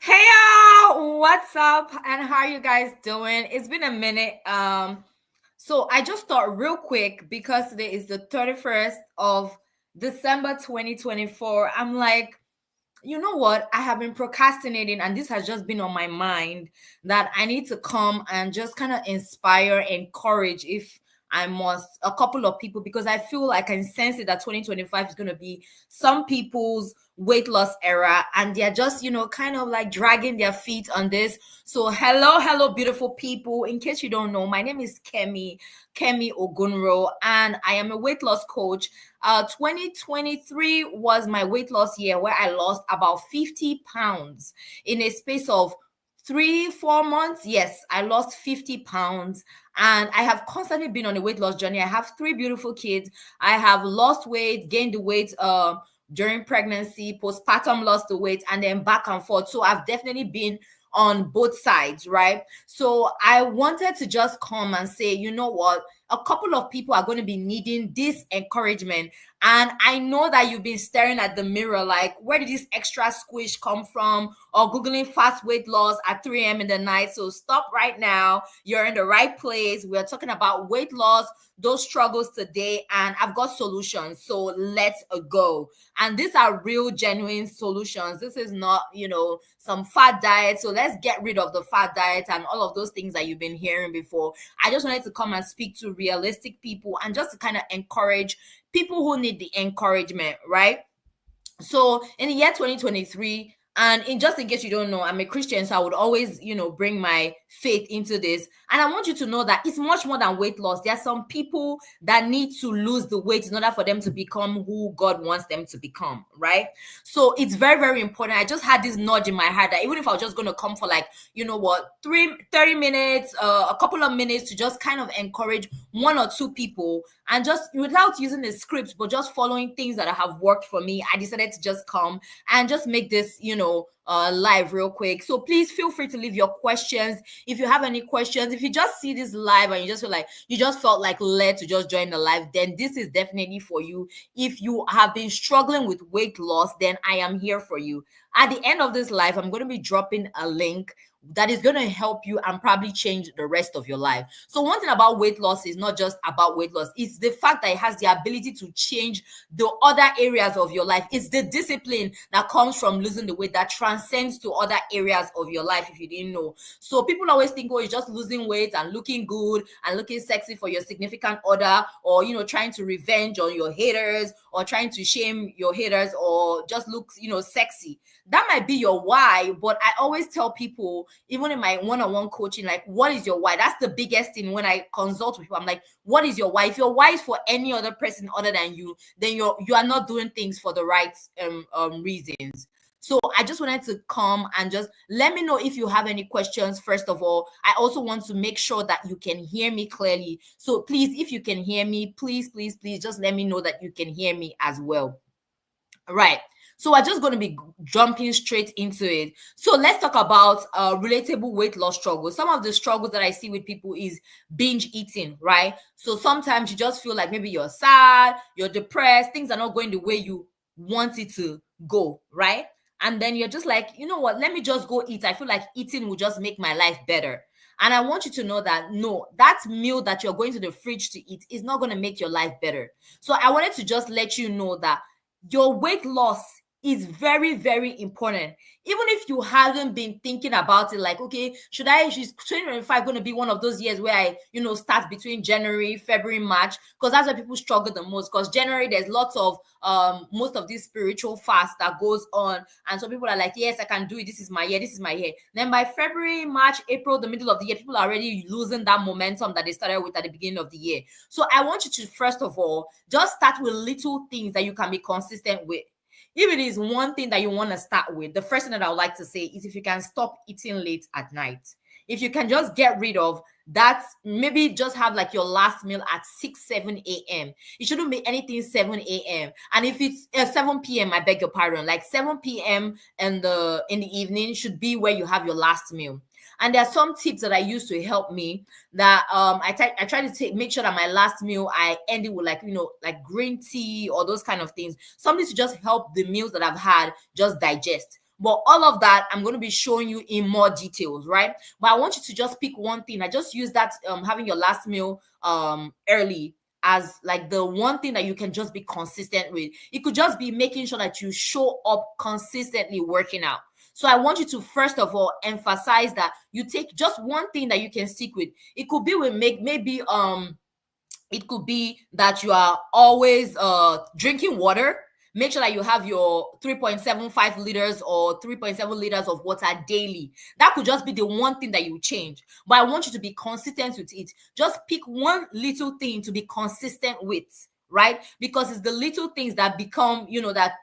Hey y'all, what's up? And how are you guys doing? It's been a minute. So I just thought real quick because today is the 31st of December 2024. I'm like, you know what? I have been procrastinating, and this has just been on my mind that I need to come and just kind of inspire, encourage, if I must, a couple of people because I feel like I can sense it that 2025 is going to be some people's weight loss era, and they're just, kind of like dragging their feet on this. So, hello, beautiful people. In case you don't know, my name is Kemi Ogunro, and I am a weight loss coach. 2023 was my weight loss year where I lost about 50 pounds in a space of 3-4 months. Yes, I lost 50 pounds, and I have constantly been on a weight loss journey. I have three beautiful kids. I have lost weight, gained the weight during pregnancy, postpartum lost the weight, and then back and forth. So I've definitely been on both sides, right? So I wanted to just come and say, you know what? A couple of people are going to be needing this encouragement. And I know that you've been staring at the mirror like, where did this extra squish come from? Or Googling fast weight loss at 3 a.m. in the night. So stop right now. You're in the right place. We're talking about weight loss, those struggles today, and I've got solutions. So let's go. And these are real, genuine solutions. This is not, some fat diet. So let's get rid of the fat diet and all of those things that you've been hearing before. I just wanted to come and speak to realistic people and just to kind of encourage people who need the encouragement, right? So in the year 2023, and in case you don't know, I'm a Christian, so I would always, bring my faith into this. And I want you to know that it's much more than weight loss. There are some people that need to lose the weight in order for them to become who God wants them to become, right? So it's very, very important. I just had this nudge in my heart that even if I was just going to come for like, 30 minutes, a couple of minutes to just kind of encourage one or two people, and just without using the script, but just following things that have worked for me, I decided to just come and just make this, live real quick. So please feel free to leave your questions. If you have any questions, if you just see this live and you just feel like you just felt like led to just join the live, then this is definitely for you. If you have been struggling with weight loss, then I am here for you. At the end of this live, I'm going to be dropping a link that is going to help you and probably change the rest of your life. So one thing about weight loss is not just about weight loss. It's the fact that it has the ability to change the other areas of your life. It's the discipline that comes from losing the weight that transcends to other areas of your life, if you didn't know. So people always think, oh, it's just losing weight and looking good and looking sexy for your significant other, or, trying to revenge on your haters, or trying to shame your haters, or just look, sexy. That might be your why, but I always tell people, even in my one-on-one coaching, like, what is your why? That's the biggest thing when I consult with people. I'm like, what is your why? If your why is for any other person other than you, then you are not doing things for the right reasons. So I just wanted to come and just let me know if you have any questions. First of all, I also want to make sure that you can hear me clearly. So please, if you can hear me, please just let me know that you can hear me as well. Right. So we're just going to be jumping straight into it. So let's talk about relatable weight loss struggles. Some of the struggles that I see with people is binge eating, right? So sometimes you just feel like maybe you're sad, you're depressed, things are not going the way you want it to go, right? And then you're just like, you know what, let me just go eat. I feel like eating will just make my life better. And I want you to know that no, that meal that you're going to the fridge to eat is not going to make your life better. So I wanted to just let you know that your weight loss is very, very important. Even if you haven't been thinking about it, like, okay, is 2025 going to be one of those years where I, start between January, February, March, because that's where people struggle the most. Because January, there's lots of most of this spiritual fast that goes on, and so people are like, yes, I can do it. This is my year. Then by February, March, April, the middle of the year, people are already losing that momentum that they started with at the beginning of the year. So I want you to, first of all, just start with little things that you can be consistent with. If it is one thing that you want to start with, the first thing that I would like to say is if you can stop eating late at night. If you can just get rid of that, maybe just have like your last meal at 6-7 a.m. It shouldn't be anything 7 a.m. And if it's 7 p.m., I beg your pardon, like 7 p.m. in the evening should be where you have your last meal. And there are some tips that I use to help me that I try to make sure that my last meal I end it with like green tea or those kind of things. Something to just help the meals that I've had just digest. But all of that, I'm going to be showing you in more details, right? But I want you to just pick one thing. I just use that having your last meal early as like the one thing that you can just be consistent with. It could just be making sure that you show up consistently working out. So I want you to first of all emphasize that you take just one thing that you can stick with. It could be with maybe it could be that you are always drinking water. Make sure that you have your 3.75 liters or 3.7 liters of water daily. That could just be the one thing that you change. But I want you to be consistent with it. Just pick one little thing to be consistent with, right? Because it's the little things that become, that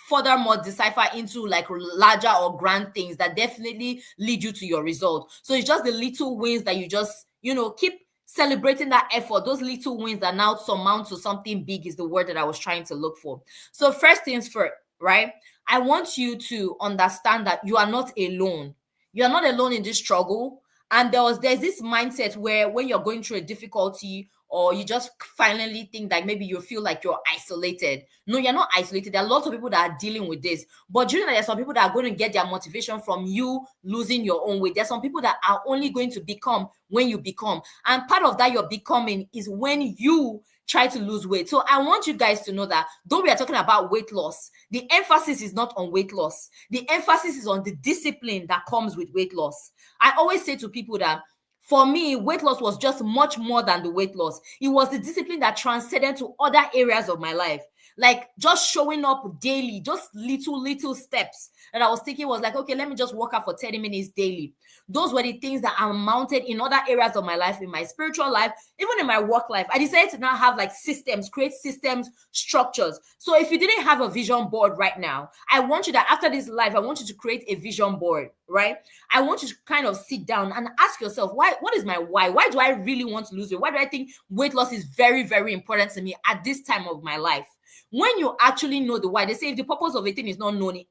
furthermore decipher into like larger or grand things that definitely lead you to your result. So it's just the little wins that you just, keep celebrating that effort. Those little wins that now surmount to something big is the word that I was trying to look for. So first things first, right? I want you to understand that you are not alone. You are not alone in this struggle. And there's this mindset where when you're going through a difficulty or you just finally think that maybe you feel like you're isolated. No, you're not isolated. There are lots of people that are dealing with this. But you know that there's some people that are going to get their motivation from you losing your own weight. There's some people that are only going to become when you become. And part of that you're becoming is when you try to lose weight. So I want you guys to know that though we are talking about weight loss, the emphasis is not on weight loss. The emphasis is on the discipline that comes with weight loss. I always say to people that for me, weight loss was just much more than the weight loss. It was the discipline that transcended to other areas of my life. Like just showing up daily, just little steps that I was thinking was like, okay, let me just work out for 30 minutes daily. Those were the things that are mounted in other areas of my life, in my spiritual life, even in my work life. I decided to now have like systems, create systems, structures. So if you didn't have a vision board right now, I want you that after this life, I want you to create a vision board, right? I want you to kind of sit down and ask yourself, what is my why? Why do I really want to lose weight? Why do I think weight loss is very, very important to me at this time of my life? When you actually know the why, they say if the purpose of a thing is not known,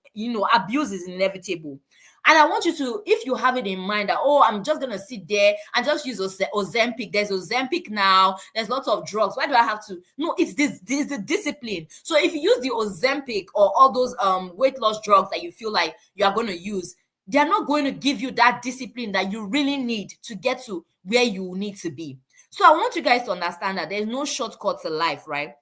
abuse is inevitable. And I want you to, if you have it in mind that, oh, I'm just going to sit there and just use Ozempic. There's Ozempic now. There's lots of drugs. Why do I have to? No, it's the discipline. So if you use the Ozempic or all those weight loss drugs that you feel like you are going to use, they're not going to give you that discipline that you really need to get to where you need to be. So I want you guys to understand that there's no shortcut to life, right?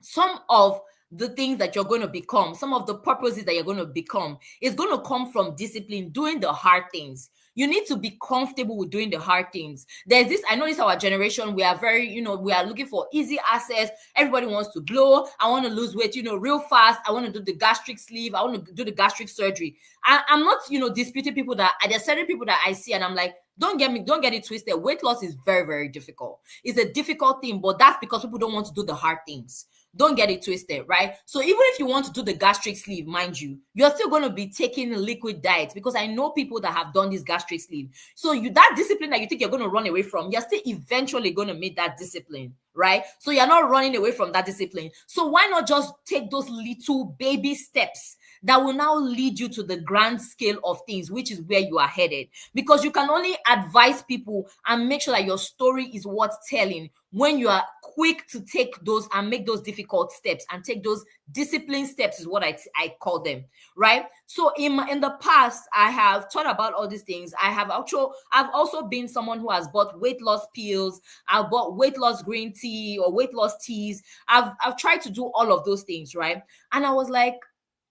Some of the things that you're going to become, some of the purposes that you're going to become is going to come from discipline, doing the hard things. You need to be comfortable with doing the hard things. There's this, I know this our generation, we are very, we are looking for easy access. Everybody wants to glow. I want to lose weight, real fast. I want to do the gastric sleeve. I want to do the gastric surgery. I'm not, disputing people that, there's certain people that I see and I'm like, don't get it twisted. Weight loss is very, very difficult. It's a difficult thing, but that's because people don't want to do the hard things. Don't get it twisted, right? So even if you want to do the gastric sleeve, mind you, you're still going to be taking liquid diet because I know people that have done this gastric sleeve. So that discipline that you think you're going to run away from, you're still eventually going to meet that discipline, right? So you're not running away from that discipline. So why not just take those little baby steps that will now lead you to the grand scale of things, which is where you are headed? Because you can only advise people and make sure that your story is worth telling when you are quick to take those and make those difficult steps and take those discipline steps is what I call them, right? So in the past, I have thought about all these things. I've also been someone who has bought weight loss pills. I've bought weight loss green tea or weight loss teas. I've tried to do all of those things, right? And I was like,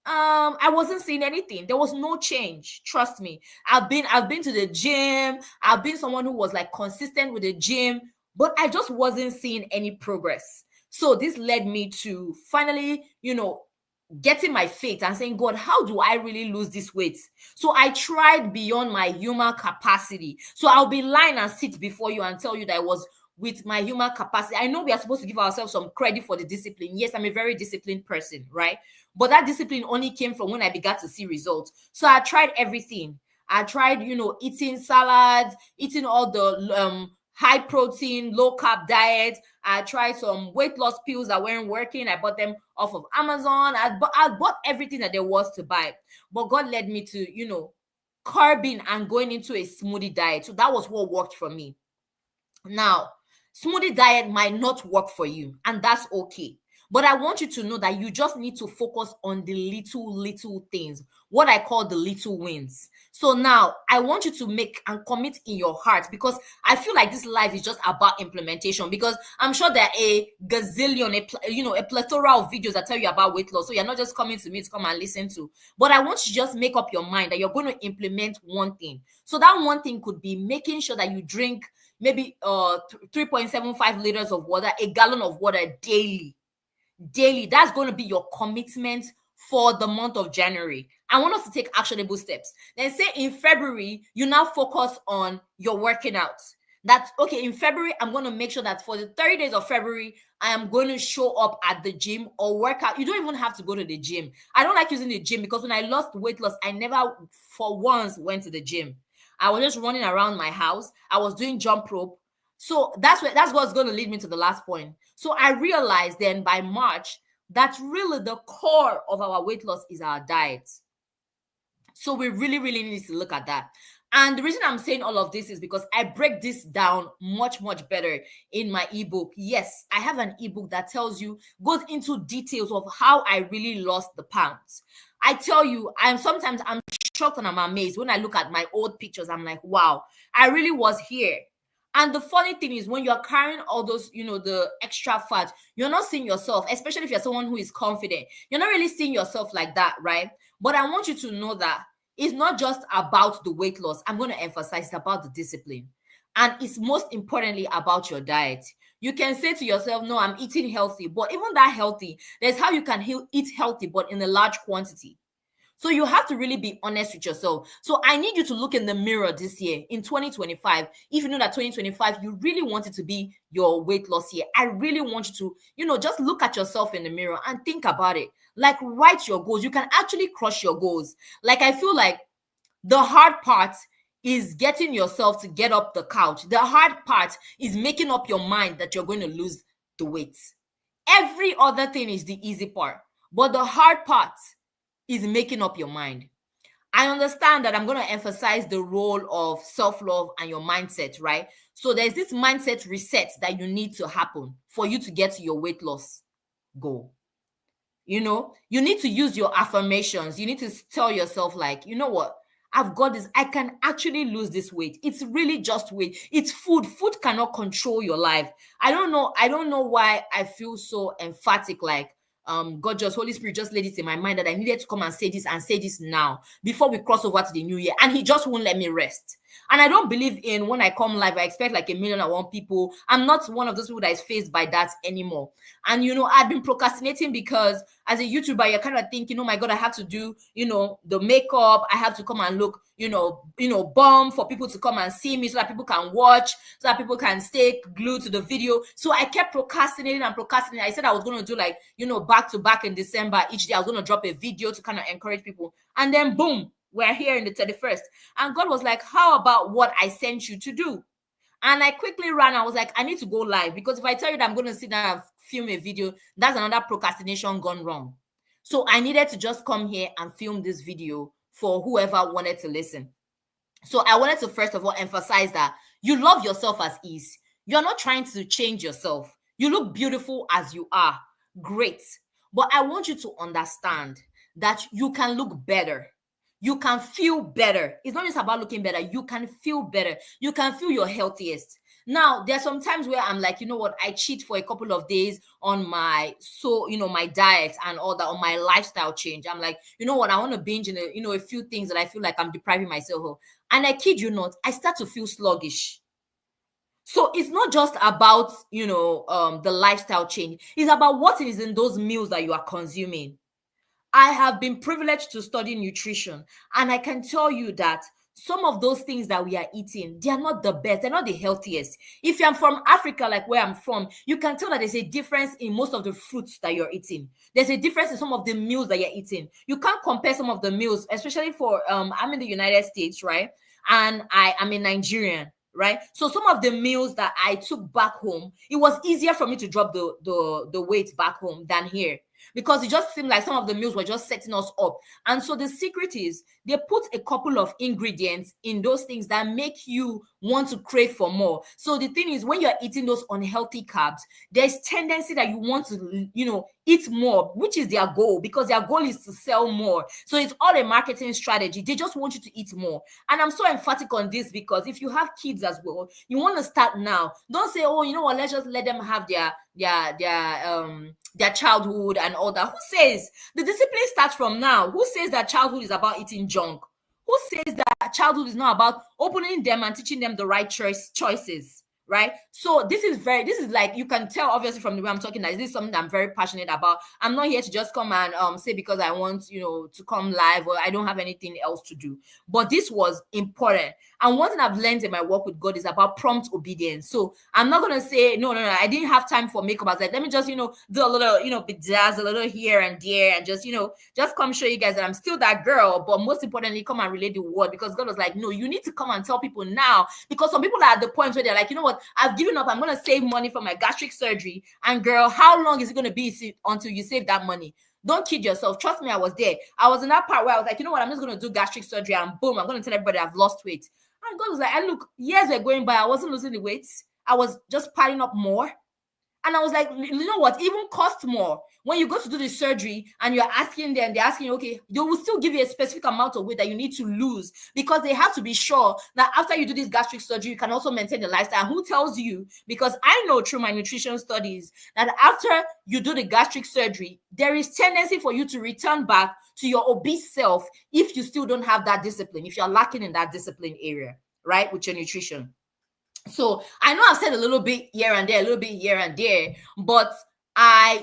I wasn't seeing anything. There was no change. Trust me. I've been to the gym. I've been someone who was like consistent with the gym, but I just wasn't seeing any progress. So this led me to finally, getting my faith and saying, God, how do I really lose this weight? So I tried beyond my human capacity. So I'll be lying and sit before you and tell you that I was with my human capacity. I know we are supposed to give ourselves some credit for the discipline. Yes, I'm a very disciplined person, right? But that discipline only came from when I began to see results. So I tried everything. I tried, eating salads, eating all the high protein, low carb diet. I tried some weight loss pills that weren't working. I bought them off of Amazon. I bought everything that there was to buy. But God led me to, curbing and going into a smoothie diet. So that was what worked for me. Now, smoothie diet might not work for you, and that's okay. But I want you to know that you just need to focus on the little things, what I call the little wins. So now I want you to make and commit in your heart, because I feel like this life is just about implementation, because I'm sure there are a gazillion, a plethora of videos that tell you about weight loss. So you're not just coming to me to come and listen to, but I want you to just make up your mind that you're going to implement one thing. So that one thing could be making sure that you drink maybe 3.75 liters of water, a gallon of water daily. That's going to be your commitment for the month of January. I want us to take actionable steps. Then say in February, you now focus on your working out. That's okay. In February, I'm going to make sure that for the 30 days of February, I am going to show up at the gym or work out. You don't even have to go to the gym. I don't like using the gym because when I lost weight loss, I never for once went to the gym. I was just running around my house. I was doing jump rope. So that's what's going to lead me to the last point. So I realized then by March that really the core of our weight loss is our diet. So we really need to look at that. And the reason I'm saying all of this is because I break this down much better in my ebook. Yes, I have an ebook that goes into details of how I really lost the pounds. I tell you, I'm shocked and I'm amazed when I look at my old pictures. I'm like, wow, I really was here. And the funny thing is, when you're carrying all those, the extra fat, you're not seeing yourself, especially if you're someone who is confident, you're not really seeing yourself like that, right? But I want you to know that it's not just about the weight loss. I'm going to emphasize it's about the discipline. And it's most importantly about your diet. You can say to yourself, no, I'm eating healthy. But even that healthy, there's how you can eat healthy, but in a large quantity. So you have to really be honest with yourself. So I need you to look in the mirror this year in 2025. If you know that 2025, you really want it to be your weight loss year, I really want you to, just look at yourself in the mirror and think about it. Like, write your goals. You can actually crush your goals. Like, I feel like the hard part is getting yourself to get up the couch. The hard part is making up your mind that you're going to lose the weight. Every other thing is the easy part. But the hard part is making up your mind. I understand that I'm going to emphasize the role of self-love and your mindset, right? So there's this mindset reset that you need to happen for you to get to your weight loss goal. You need to use your affirmations. You need to tell yourself, like, you know what? I've got this. I can actually lose this weight. It's really just weight. It's food. Food cannot control your life. I don't know why I feel so emphatic, like, Holy Spirit just laid it in my mind that I needed to come and say this now before we cross over to the new year, and he just won't let me rest. And I don't believe in when I come live, I expect like 1,000,001 people. I'm not one of those people that is faced by that anymore. And I've been procrastinating because as a YouTuber, you're kind of thinking, oh my God, I have to do, the makeup. I have to come and look, bomb for people to come and see me so that people can watch, so that people can stay glued to the video. So I kept procrastinating. I said I was going to do like, back to back in December. Each day I was going to drop a video to kind of encourage people. And then boom, we're here in the 31st. And God was like, how about what I sent you to do? And I quickly ran. I was like, I need to go live, because if I tell you that I'm going to sit down and film a video, that's another procrastination gone wrong. So I needed to just come here and film this video for whoever wanted to listen. So I wanted to first of all emphasize that you love yourself as is. You're not trying to change yourself. You look beautiful as you are. Great. But I want you to understand that you can look better. You can feel better. It's not just about looking better. You can feel better. You can feel your healthiest. Now, there are some times where I'm like, you know what? I cheat for a couple of days on my diet and all that, on my lifestyle change. I'm like, you know what? I want to binge in a few things that I feel like I'm depriving myself of. And I kid you not, I start to feel sluggish. So it's not just about, the lifestyle change. It's about what is in those meals that you are consuming. I have been privileged to study nutrition, and I can tell you that some of those things that we are eating, they are not the best. They're not the healthiest. If you're from Africa, like where I'm from, you can tell that there's a difference in most of the fruits that you're eating. There's a difference in some of the meals that you're eating. You can't compare some of the meals, especially for, I'm in the United States, right? And I am a Nigerian, right? So some of the meals that I took back home, it was easier for me to drop the weight back home than here. because it just seemed like some of the meals were just setting us up. And so the secret is they put a couple of ingredients in those things that make you want to crave for more. So the thing is, when you're eating those unhealthy carbs, there's tendency that you want to, eat more, which is their goal, because their goal is to sell more. So it's all a marketing strategy. They just want you to eat more. And I'm so emphatic on this because if you have kids as well, you want to start now. Don't say, oh, you know what, let's just let them have their childhood and all that. Who says the discipline starts from now? Who says that childhood is about eating junk? Who says that childhood is not about opening them and teaching them the right choices? Right? So this is like, you can tell obviously from the way I'm talking that this is something that I'm very passionate about. I'm not here to just come and say because I want to come live or I don't have anything else to do. But this was important. And one thing I've learned in my work with God is about prompt obedience. So I'm not gonna say no, I didn't have time for makeup. I was like, let me just do a little bedazzle a little here and there, and just come show you guys that I'm still that girl. But most importantly, come and relate the word, because God was like, no, you need to come and tell people now, because some people are at the point where they're like, you know what, I've given up. I'm going to save money for my gastric surgery. And girl, how long is it going to be until you save that money? Don't kid yourself. Trust me, I was there. I was in that part where I was like, you know what, I'm just going to do gastric surgery and boom, I'm going to tell everybody I've lost weight. And God was like, and look, years were going by. I wasn't losing the weight. I was just piling up more. And I was like, you know what, even cost more. When you go to do the surgery and you're asking them, they're asking you, okay, they will still give you a specific amount of weight that you need to lose, because they have to be sure that after you do this gastric surgery, you can also maintain the lifestyle. Who tells you? Because I know through my nutrition studies that after you do the gastric surgery, there is tendency for you to return back to your obese self if you still don't have that discipline, if you're lacking in that discipline area, right, with your nutrition. So I know I've said a little bit here and there, but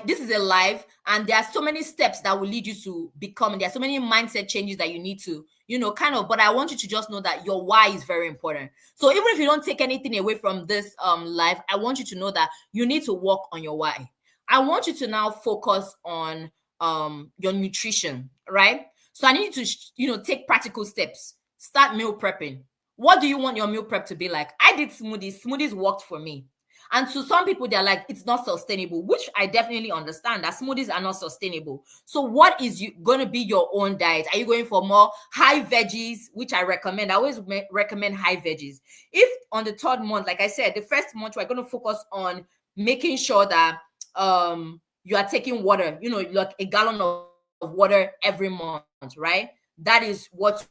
this is a live, and there are so many steps that will lead you to become. There are so many mindset changes that you need to, but I want you to just know that your why is very important. So even if you don't take anything away from this live, I want you to know that you need to work on your why. I want you to now focus on your nutrition, right? So I need you to, take practical steps. Start meal prepping. What do you want your meal prep to be like? I did smoothies. Smoothies worked for me. And to some people, they're like, it's not sustainable, which I definitely understand that smoothies are not sustainable. So what is going to be your own diet? Are you going for more high veggies, which I recommend? I always recommend high veggies. If on the third month, like I said, the first month, we're going to focus on making sure that you are taking water, like a gallon of water every month, right? That is what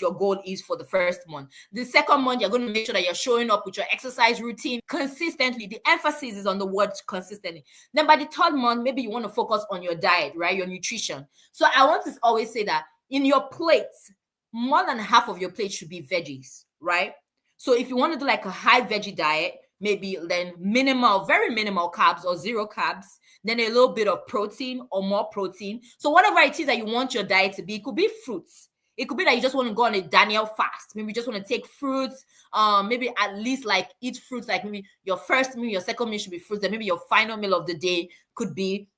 your goal is for the first month. The second month, you're going to make sure that you're showing up with your exercise routine consistently. The emphasis is on the word consistently. Then by the third month, maybe you want to focus on your diet, right? Your nutrition. So I want to always say that in your plates, more than half of your plate should be veggies, right? So if you want to do like a high veggie diet, maybe then very minimal carbs or zero carbs, then a little bit of protein or more protein. So whatever it is that you want your diet to be, it could be fruits. It could be that you just want to go on a Daniel fast. Maybe you just want to take fruits. Maybe at least like eat fruits. Like maybe your first meal, your second meal should be fruits. Then maybe your final meal of the day could be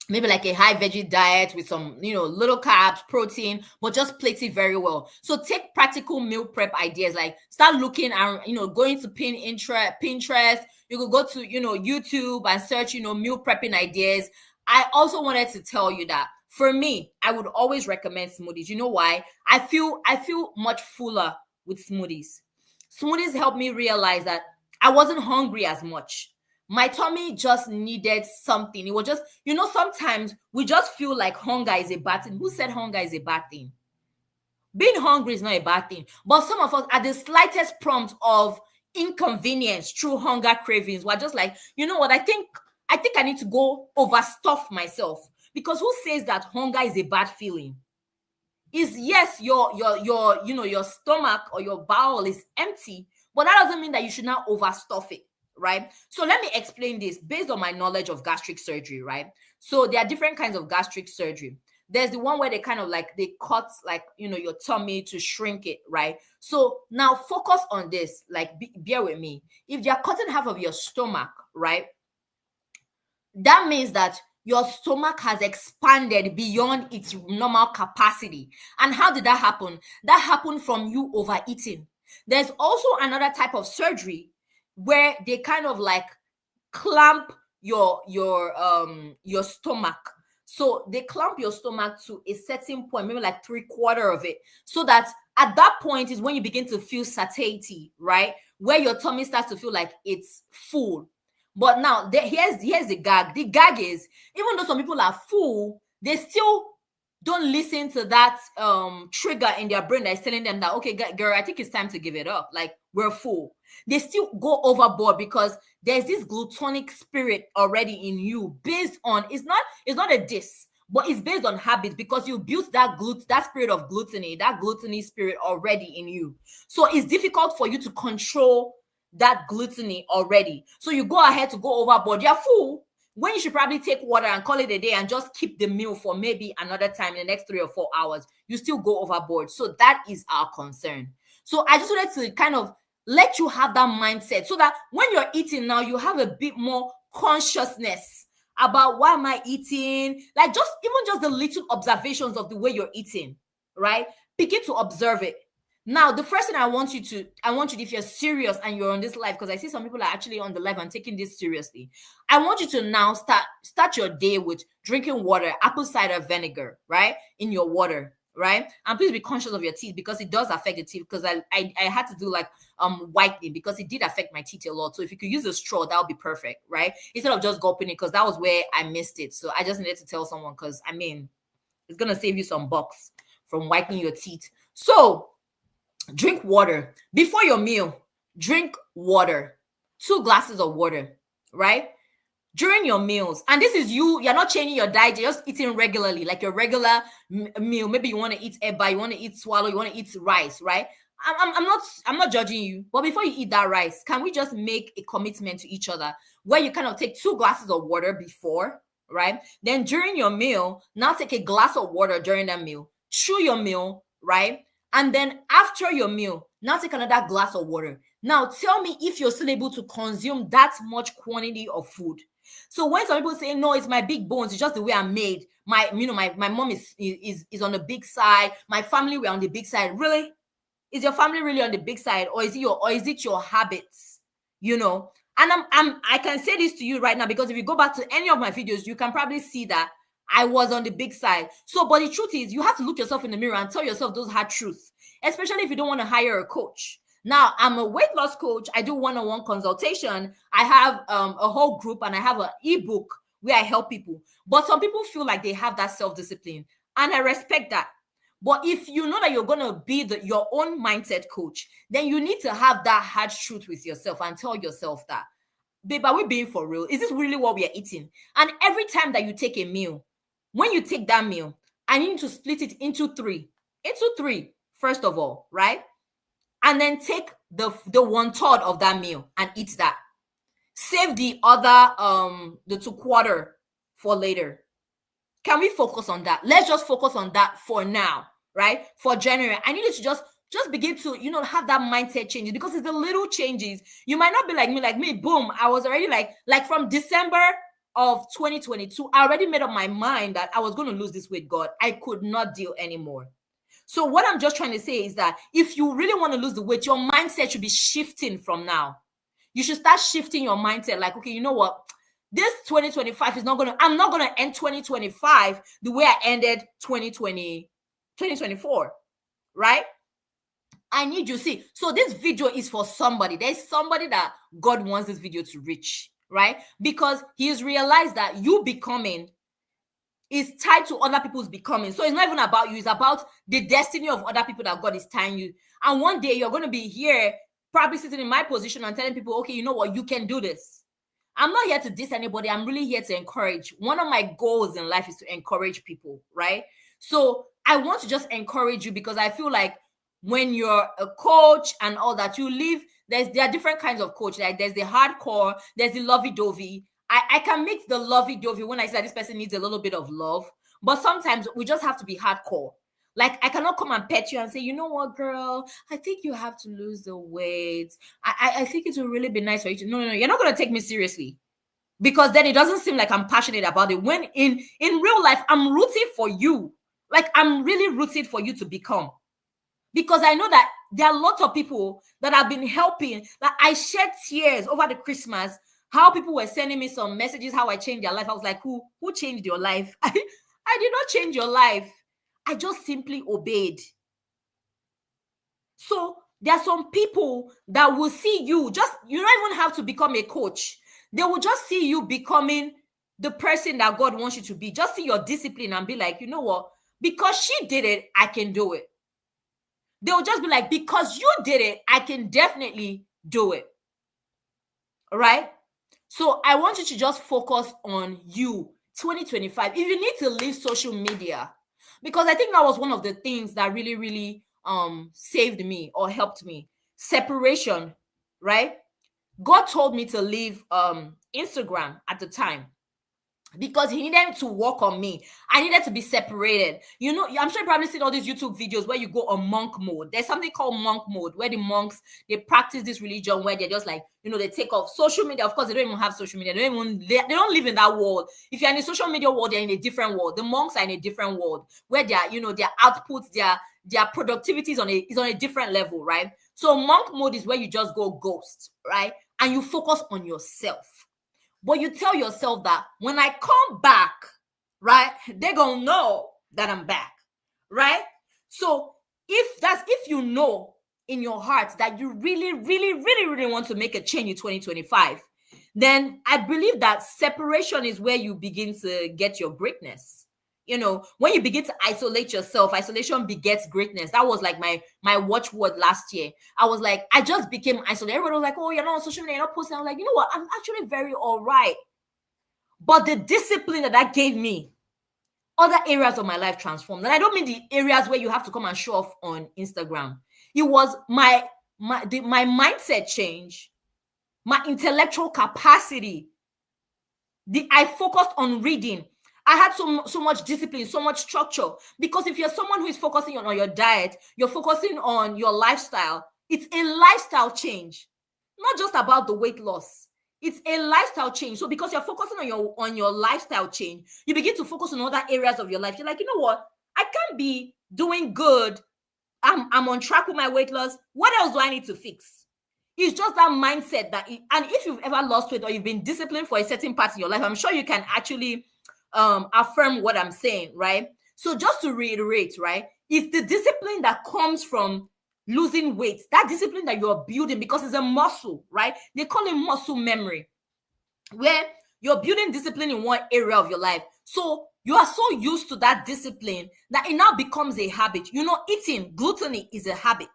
maybe like a high veggie diet with some, little carbs, protein, but just plate it very well. So take practical meal prep ideas. Like start looking and, going to Pinterest. You could go to, YouTube and search, meal prepping ideas. I also wanted to tell you that for me, I would always recommend smoothies. You know why? I feel much fuller with smoothies. Smoothies helped me realize that I wasn't hungry as much. My tummy just needed something. It was just, sometimes we just feel like hunger is a bad thing. Who said hunger is a bad thing? Being hungry is not a bad thing. But some of us, at the slightest prompt of inconvenience through hunger cravings, we're just like, you know what? I think I need to go overstuff myself. Because who says that hunger is a bad feeling? Is yes, your stomach or your bowel is empty, but that doesn't mean that you should not overstuff it, right? So let me explain this based on my knowledge of gastric surgery, right? So there are different kinds of gastric surgery. There's the one where they kind of like, they cut like, your tummy to shrink it, right? So now focus on this, like bear with me. If they're cutting half of your stomach, right? That means that your stomach has expanded beyond its normal capacity. And how did that happen? That happened from you overeating. There's also another type of surgery where they kind of like clamp your stomach. So they clamp your stomach to a certain point, maybe like 3/4 of it, so that at that point is when you begin to feel satiety, right? Where your tummy starts to feel like it's full. But now here's the gag. The gag is, even though some people are full, they still don't listen to that trigger in their brain that is telling them that, okay, girl, I think it's time to give it up. Like, we're full. They still go overboard because there's this glutonic spirit already in you, based on, it's not a diss, but it's based on habit, because you built that spirit of gluttony, that gluttony spirit already in you. So it's difficult for you to control that gluttony already. So you go ahead to go overboard. You're full when you should probably take water and call it a day and just keep the meal for maybe another time in the next 3 or 4 hours. You still go overboard. So that is our concern. So I just wanted to kind of let you have that mindset, so that when you're eating now, you have a bit more consciousness about, why am I eating? Like, just the little observations of the way you're eating, right? Begin to observe it. Now, the first thing I want you, if you're serious and you're on this live, because I see some people are actually on the live and taking this seriously. I want you to now start your day with drinking water, apple cider vinegar, right? In your water, right? And please be conscious of your teeth, because it does affect the teeth. Because I had to do like whitening, because it did affect my teeth a lot. So if you could use a straw, that would be perfect, right? Instead of just gulping it, because that was where I missed it. So I just needed to tell someone, because I mean, it's gonna save you some bucks from whitening your teeth. So drink water before your meal. Drink water, 2 glasses of water, right? During your meals. And this is you're not changing your diet, you're just eating regularly, like your regular meal. Maybe you want to eat eba, you want to eat swallow, you want to eat rice, right? I'm not judging you, but before you eat that rice, can we just make a commitment to each other where you kind of take 2 glasses of water before, right? Then during your meal, now take a glass of water during that meal, chew your meal, right? And then after your meal, now take another glass of water. Now tell me if you're still able to consume that much quantity of food. So when some people say, no, it's my big bones, it's just the way I'm made. My mom is on the big side. My family, we're on the big side. Really? Is your family really on the big side, or is it your habits? And I can say this to you right now, because if you go back to any of my videos, you can probably see that I was on the big side. So, but the truth is, you have to look yourself in the mirror and tell yourself those hard truths, especially if you don't want to hire a coach. Now, I'm a weight loss coach. I do one-on-one consultation. I have a whole group, and I have an ebook where I help people. But some people feel like they have that self-discipline, and I respect that. But if you know that you're going to be your own mindset coach, then you need to have that hard truth with yourself and tell yourself that, babe, are we being for real? Is this really what we are eating? And every time that you take a meal, when you take that meal, I need to split it into three, first of all, right? And then take the 1/3 of that meal and eat that. Save the other, the 2/4 for later. Can we focus on that? Let's just focus on that for now, right? For January, I need you to just begin to, have that mindset changes, because it's the little changes. You might not be like me, boom, I was already like from December of 2022, I already made up my mind that I was going to lose this weight. God, I could not deal anymore. So what I'm just trying to say is that if you really want to lose the weight, your mindset should be shifting from now. You should start shifting your mindset. Like, okay, you know what? This 2025 is I'm not going to end 2025 the way I ended 2024, right? I need you to see. So this video is for somebody. There's somebody that God wants this video to reach, right? Because he has realized that you becoming is tied to other people's becoming. So it's not even about you. It's about the destiny of other people that God is tying you. And one day you're going to be here, probably sitting in my position and telling people, okay, you know what? You can do this. I'm not here to diss anybody. I'm really here to encourage. One of my goals in life is to encourage people, right? So I want to just encourage you, because I feel like when you're a coach and all that, you live, there are different kinds of coach. Like there's the hardcore, there's the lovey-dovey. I can make the lovey-dovey when I say this person needs a little bit of love, but sometimes we just have to be hardcore. Like, I cannot come and pet you and say, you know what, girl, I think you have to lose the weight. I think it will really be nice for you to. No, you're not going to take me seriously, because then it doesn't seem like I'm passionate about it. When in real life, I'm rooting for you. Like, I'm really rooting for you to become. Because I know that there are lots of people that have been helping. That I shed tears over the Christmas how people were sending me some messages, how I changed their life. I was like, who changed your life? I did not change your life. I just simply obeyed. So there are some people that will see you, you don't even have to become a coach. They will just see you becoming the person that God wants you to be. Just see your discipline and be like, you know what? Because she did it, I can do it. They'll just be like, because you did it, I can definitely do it. All right? So I want you to just focus on you, 2025. If you need to leave social media, because I think that was one of the things that really, really saved me or helped me. Separation, right? God told me to leave Instagram at the time, because he needed to work on me. I needed to be separated. You know, I'm sure you probably seen all these YouTube videos where you go on monk mode. There's something called monk mode, where the monks, they practice this religion where they're just like, you know, they take off social media. Of course, they don't even have social media. They don't live in that world. If you're in the social media world, they're in a different world. The monks are in a different world where their, you know, their outputs, their productivity is on a different level, right? So monk mode is where you just go ghost, right? And you focus on yourself. But you tell yourself that when I come back, right, they're going to know that I'm back, right? So if you know in your heart that you really, really, really, really want to make a change in 2025, then I believe that separation is where you begin to get your greatness. You know, when you begin to isolate yourself, isolation begets greatness. That was like my watchword last year. I was like, I just became isolated. Everybody was like, oh, you're not on social media, you're not posting. I'm like, you know what? I'm actually very all right. But the discipline that gave me, other areas of my life transformed. And I don't mean the areas where you have to come and show off on Instagram. It was my mindset change, my intellectual capacity. I focused on reading. I had so much discipline, so much structure. Because if you're someone who is focusing on your diet, you're focusing on your lifestyle, it's a lifestyle change, not just about the weight loss. It's a lifestyle change. So because you're focusing on your lifestyle change, you begin to focus on other areas of your life. You're like, you know what? I can't be doing good. I'm on track with my weight loss. What else do I need to fix? It's just that mindset and if you've ever lost weight or you've been disciplined for a certain part in your life, I'm sure you can actually affirm what I'm saying, right? So just to reiterate, right, it's the discipline that comes from losing weight, that discipline that you're building, because it's a muscle, right? They call it muscle memory, where you're building discipline in one area of your life. So you are so used to that discipline that it now becomes a habit. You know, eating gluttony is a habit,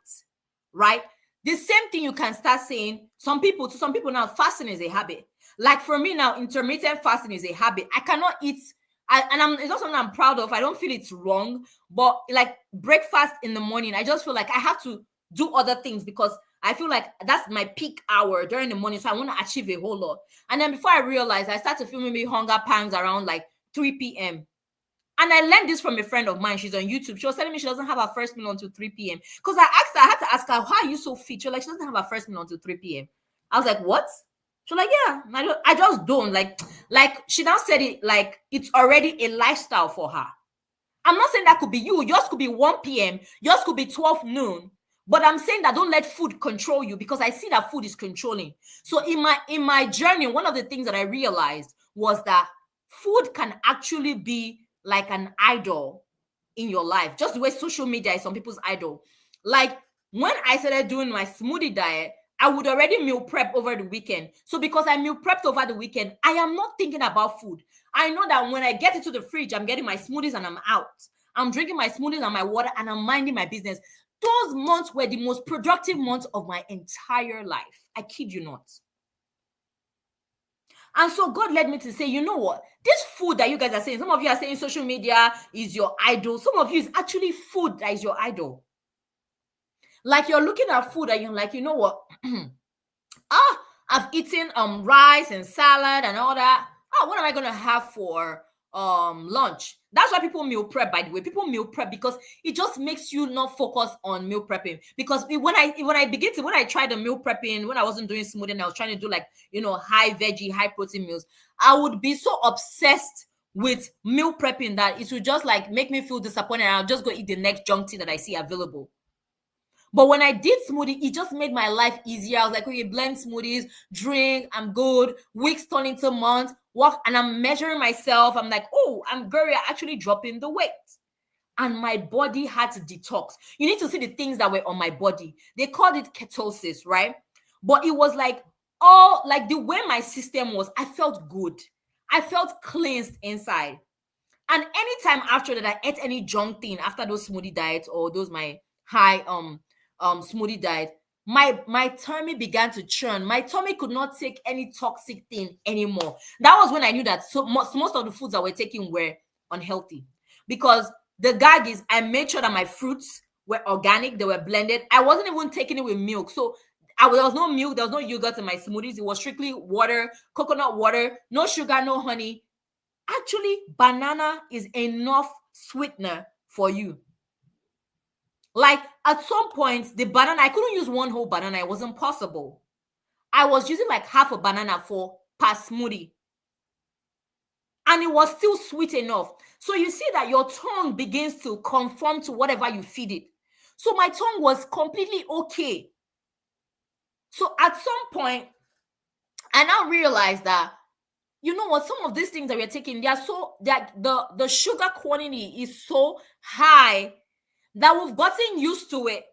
right? The same thing you can start saying, to some people now, fasting is a habit. Like for me now, intermittent fasting is a habit. I cannot eat, it's not something I'm proud of. I don't feel it's wrong, but like breakfast in the morning, I just feel like I have to do other things because I feel like that's my peak hour during the morning. So I want to achieve a whole lot. And then before I realized, I started to feel maybe hunger pangs around like 3 p.m. And I learned this from a friend of mine. She's on YouTube. She was telling me she doesn't have her first meal until 3 p.m. Because I had to ask her, how are you so fit? She was like, she doesn't have her first meal until 3 p.m. I was like, what? She's like, yeah, I just don't. Like she now said it like it's already a lifestyle for her. I'm not saying that could be you. Yours could be 1 p.m. Yours could be 12 noon. But I'm saying that don't let food control you, because I see that food is controlling. So in my journey, one of the things that I realized was that food can actually be like an idol in your life, just the way social media is some people's idol. Like when I started doing my smoothie diet, I would already meal prep over the weekend. So because I meal prepped over the weekend, I am not thinking about food. I know that when I get into the fridge, I'm getting my smoothies and I'm out. I'm drinking my smoothies and my water and I'm minding my business. Those months were the most productive months of my entire life. I kid you not. And so God led me to say, you know what? This food that you guys are saying, some of you are saying social media is your idol. Some of you is actually food that is your idol. Like you're looking at food and you're like, you know what? I've eaten rice and salad and all that. What am I going to have for lunch? That's why people meal prep, by the way. People meal prep because it just makes you not focus on meal prepping. Because when I tried the meal prepping, when I wasn't doing smoothie and I was trying to do like, you know, high veggie, high protein meals, I would be so obsessed with meal prepping that it would just like make me feel disappointed and I'll just go eat the next junk tea that I see available. But when I did smoothie, it just made my life easier. I was like, okay, blend smoothies, drink, I'm good. Weeks turn into months, walk, and I'm measuring myself. I'm like, oh, I'm very actually dropping the weight. And my body had to detox. You need to see the things that were on my body. They called it ketosis, right? But it was like all like the way my system was, I felt good. I felt cleansed inside. And anytime after that, I ate any junk thing after those smoothie diets or those my high smoothie diet, my tummy began to churn. My tummy could not take any toxic thing anymore. That was when I knew that most of the foods I were taking were unhealthy. Because the gag is, I made sure that my fruits were organic, they were blended. I wasn't even taking it with milk. So there was no milk, there was no yogurt in my smoothies. It was strictly water, coconut water, no sugar, no honey. Actually, banana is enough sweetener for you. Like at some point, the banana, I couldn't use one whole banana. It wasn't possible. I was using like half a banana for per smoothie. And it was still sweet enough. So you see that your tongue begins to conform to whatever you feed it. So my tongue was completely okay. So at some point, I now realized that, you know what, some of these things that we're taking, they are so that the sugar quantity is so high that we've gotten used to it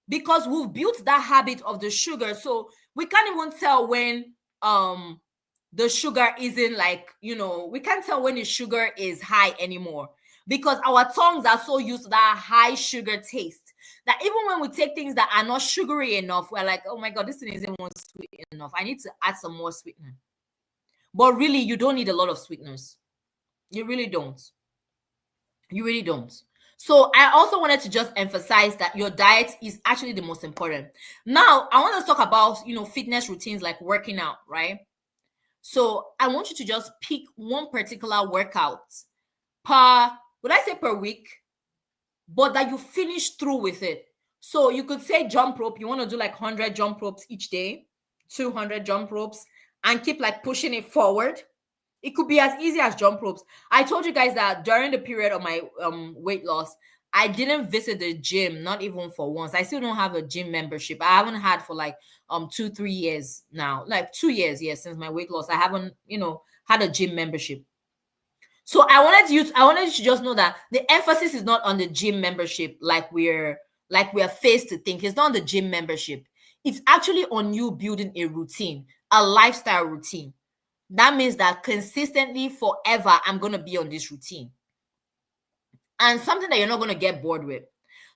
because we've built that habit of the sugar. So we can't even tell when the sugar isn't like, we can't tell when the sugar is high anymore because our tongues are so used to that high sugar taste that even when we take things that are not sugary enough, we're like, oh my God, this thing isn't sweet enough. I need to add some more sweetener. But really, you don't need a lot of sweeteners. You really don't. You really don't. So I also wanted to just emphasize that your diet is actually the most important. Now, I want to talk about, fitness routines like working out, right? So I want you to just pick one particular workout would I say per week, but that you finish through with it. So you could say jump rope. You want to do like 100 jump ropes each day, 200 jump ropes, and keep like pushing it forward. It could be as easy as jump ropes. I told you guys that during the period of my weight loss, I didn't visit the gym, not even for once. I still don't have a gym membership. I haven't had for like 2-3 years now, like 2 years, yes, since my weight loss. I haven't, had a gym membership. So I wanted you to just know that the emphasis is not on the gym membership, like we're faced to think. It's not on the gym membership. It's actually on you building a routine, a lifestyle routine. That means that consistently forever, I'm going to be on this routine. And something that you're not going to get bored with.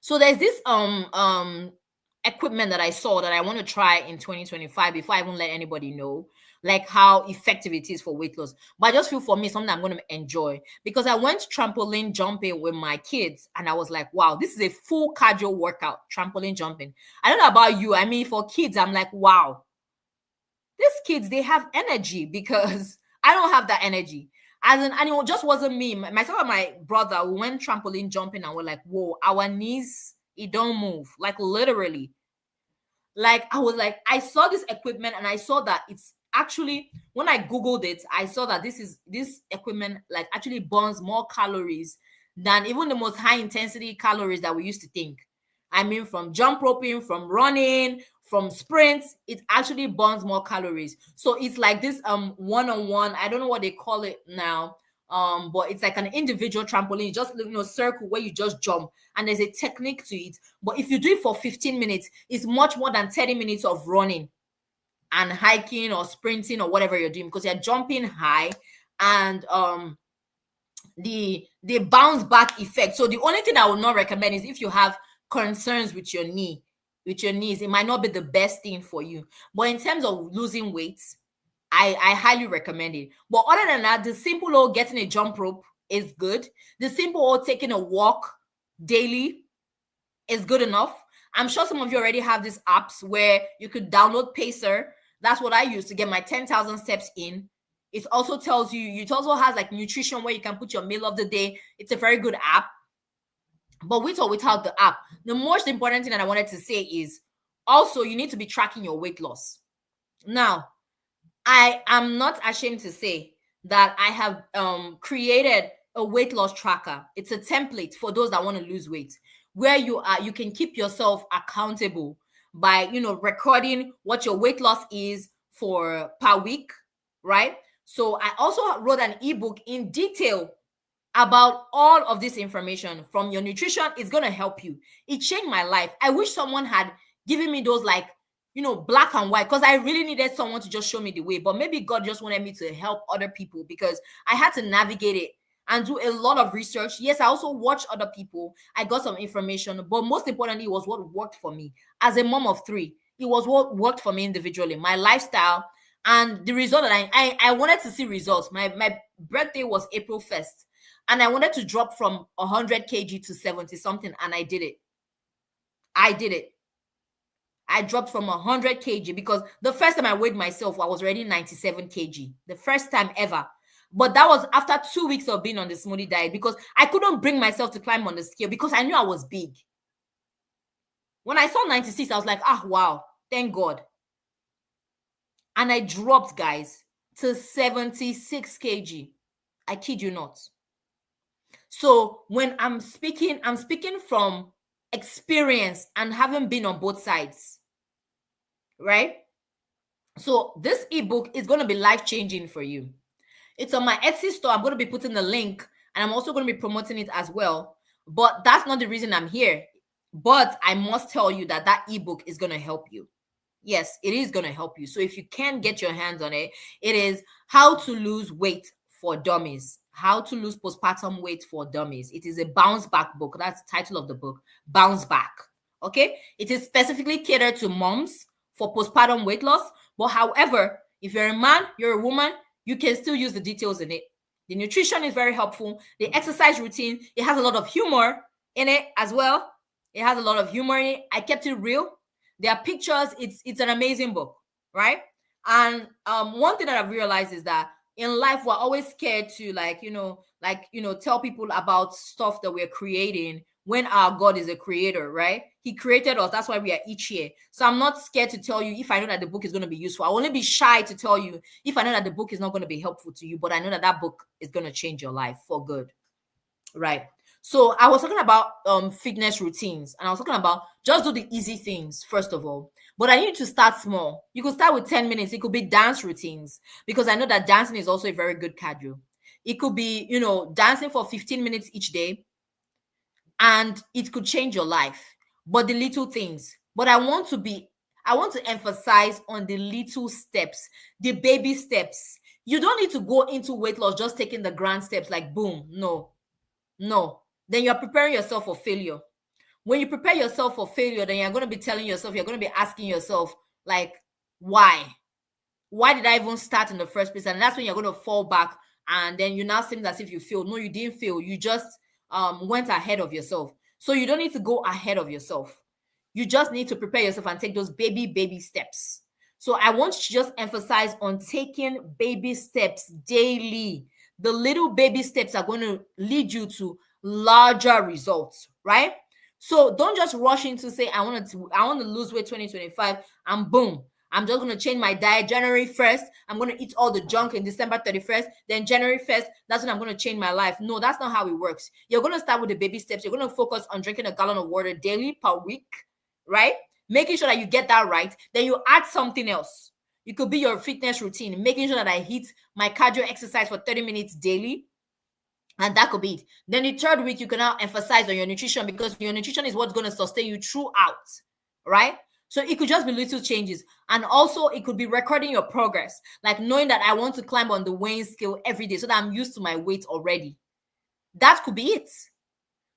So there's this equipment that I saw that I want to try in 2025 before I even let anybody know like how effective it is for weight loss. But I just feel for me something I'm going to enjoy because I went trampoline jumping with my kids and I was like, wow, this is a full cardio workout, trampoline jumping. I don't know about you. I mean, for kids, I'm like, wow, these kids, they have energy because I don't have that energy. And it just wasn't me. Myself and my brother, we went trampoline jumping and we're like, whoa, our knees, it don't move. Like literally. Like I was like, I saw this equipment and I saw that it's actually, when I Googled it, I saw that this equipment like actually burns more calories than even the most high intensity calories that we used to think. I mean, from jump roping, from running, from sprints, it actually burns more calories. So it's like this one-on-one, I don't know what they call it now, but it's like an individual trampoline, just circle where you just jump, and there's a technique to it. But if you do it for 15 minutes, it's much more than 30 minutes of running and hiking or sprinting or whatever you're doing, because you're jumping high and the bounce back effect. So the only thing I would not recommend is if you have concerns with your knees, it might not be the best thing for you. But in terms of losing weight, I highly recommend it. But other than that, the simple old getting a jump rope is good. The simple old taking a walk daily is good enough. I'm sure some of you already have these apps where you could download Pacer. That's what I use to get my 10,000 steps in. It also tells you, it also has like nutrition where you can put your meal of the day. It's a very good app. But with or without the app, the most important thing that I wanted to say is also you need to be tracking your weight loss. Now, I am not ashamed to say that I have created a weight loss tracker. It's a template for those that want to lose weight. where you can keep yourself accountable by, recording what your weight loss is for per week, right? So I also wrote an ebook in detail about all of this information from your nutrition. Is going to help you. It changed my life. I wish someone had given me those, like, black and white, because I really needed someone to just show me the way. But maybe God just wanted me to help other people, because I had to navigate it and do a lot of research. Yes, I also watched other people. I got some information, but most importantly, it was what worked for me as a mom of 3. It was what worked for me individually, my lifestyle, and the result that I wanted to see results. My birthday was April 1st, and I wanted to drop from 100 kg to 70 something, and I did it. I dropped from 100 kg, because the first time I weighed myself, I was already 97 kg. The first time ever. But that was after 2 weeks of being on the smoothie diet, because I couldn't bring myself to climb on the scale, because I knew I was big. When I saw 96, I was like, wow, thank God. And I dropped, guys, to 76 kg. I kid you not. So when I'm speaking from experience and having been on both sides, right? So this ebook is going to be life-changing for you. It's on my Etsy store. I'm going to be putting the link, and I'm also going to be promoting it as well. But that's not the reason I'm here. But I must tell you that ebook is going to help you. Yes, it is going to help you. So if you can get your hands on it, it is How to Lose Weight for Dummies. How to Lose Postpartum Weight for Dummies. It is a bounce back book. That's the title of the book, Bounce Back. Okay? It is specifically catered to moms for postpartum weight loss. But however, if you're a man, you're a woman, you can still use the details in it. The nutrition is very helpful. The exercise routine, it has a lot of humor in it as well. It has a lot of humor in it. I kept it real. There are pictures. It's an amazing book, right? And one thing that I've realized is that in life, we're always scared to tell people about stuff that we're creating, when our God is a creator, right? He created us. That's why we are each here. So I'm not scared to tell you if I know that the book is going to be useful. I'll only be shy to tell you if I know that the book is not going to be helpful to you, but I know that book is going to change your life for good, right? So I was talking about fitness routines, and I was talking about just do the easy things first of all. But I need to start small. You could start with 10 minutes. It could be dance routines, because I know that dancing is also a very good cardio. It could be, dancing for 15 minutes each day, and it could change your life. But the little things. But I want to emphasize on the little steps, the baby steps. You don't need to go into weight loss just taking the grand steps like boom. No. Then you're preparing yourself for failure. When you prepare yourself for failure, then you're going to be telling yourself, you're going to be asking yourself, like, why? Why did I even start in the first place? And that's when you're going to fall back, and then you now seem as if you failed. No, you didn't fail. You just went ahead of yourself. So you don't need to go ahead of yourself. You just need to prepare yourself and take those baby steps. So I want you to just emphasize on taking baby steps daily. The little baby steps are going to lead you to larger results, right? So don't just rush into say, I want to lose weight 2025, and boom, I'm just going to change my diet January 1st. I'm going to eat all the junk in December 31st. Then January 1st, that's when I'm going to change my life. No, that's not how it works. You're going to start with the baby steps. You're going to focus on drinking a gallon of water daily per week, right? Making sure that you get that right. Then you add something else. It could be your fitness routine, making sure that I hit my cardio exercise for 30 minutes daily. And that could be it. Then the third week, you can now emphasize on your nutrition, because your nutrition is what's going to sustain you throughout, right? So it could just be little changes. And also it could be recording your progress, like knowing that I want to climb on the weighing scale every day so that I'm used to my weight already. That could be it.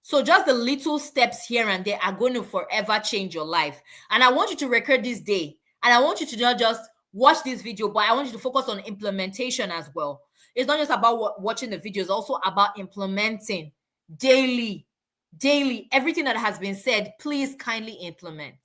So just the little steps here and there are going to forever change your life. And I want you to record this day. And I want you to not just watch this video, but I want you to focus on implementation as well. It's not just about watching the videos, also about implementing daily. Everything that has been said, please kindly implement.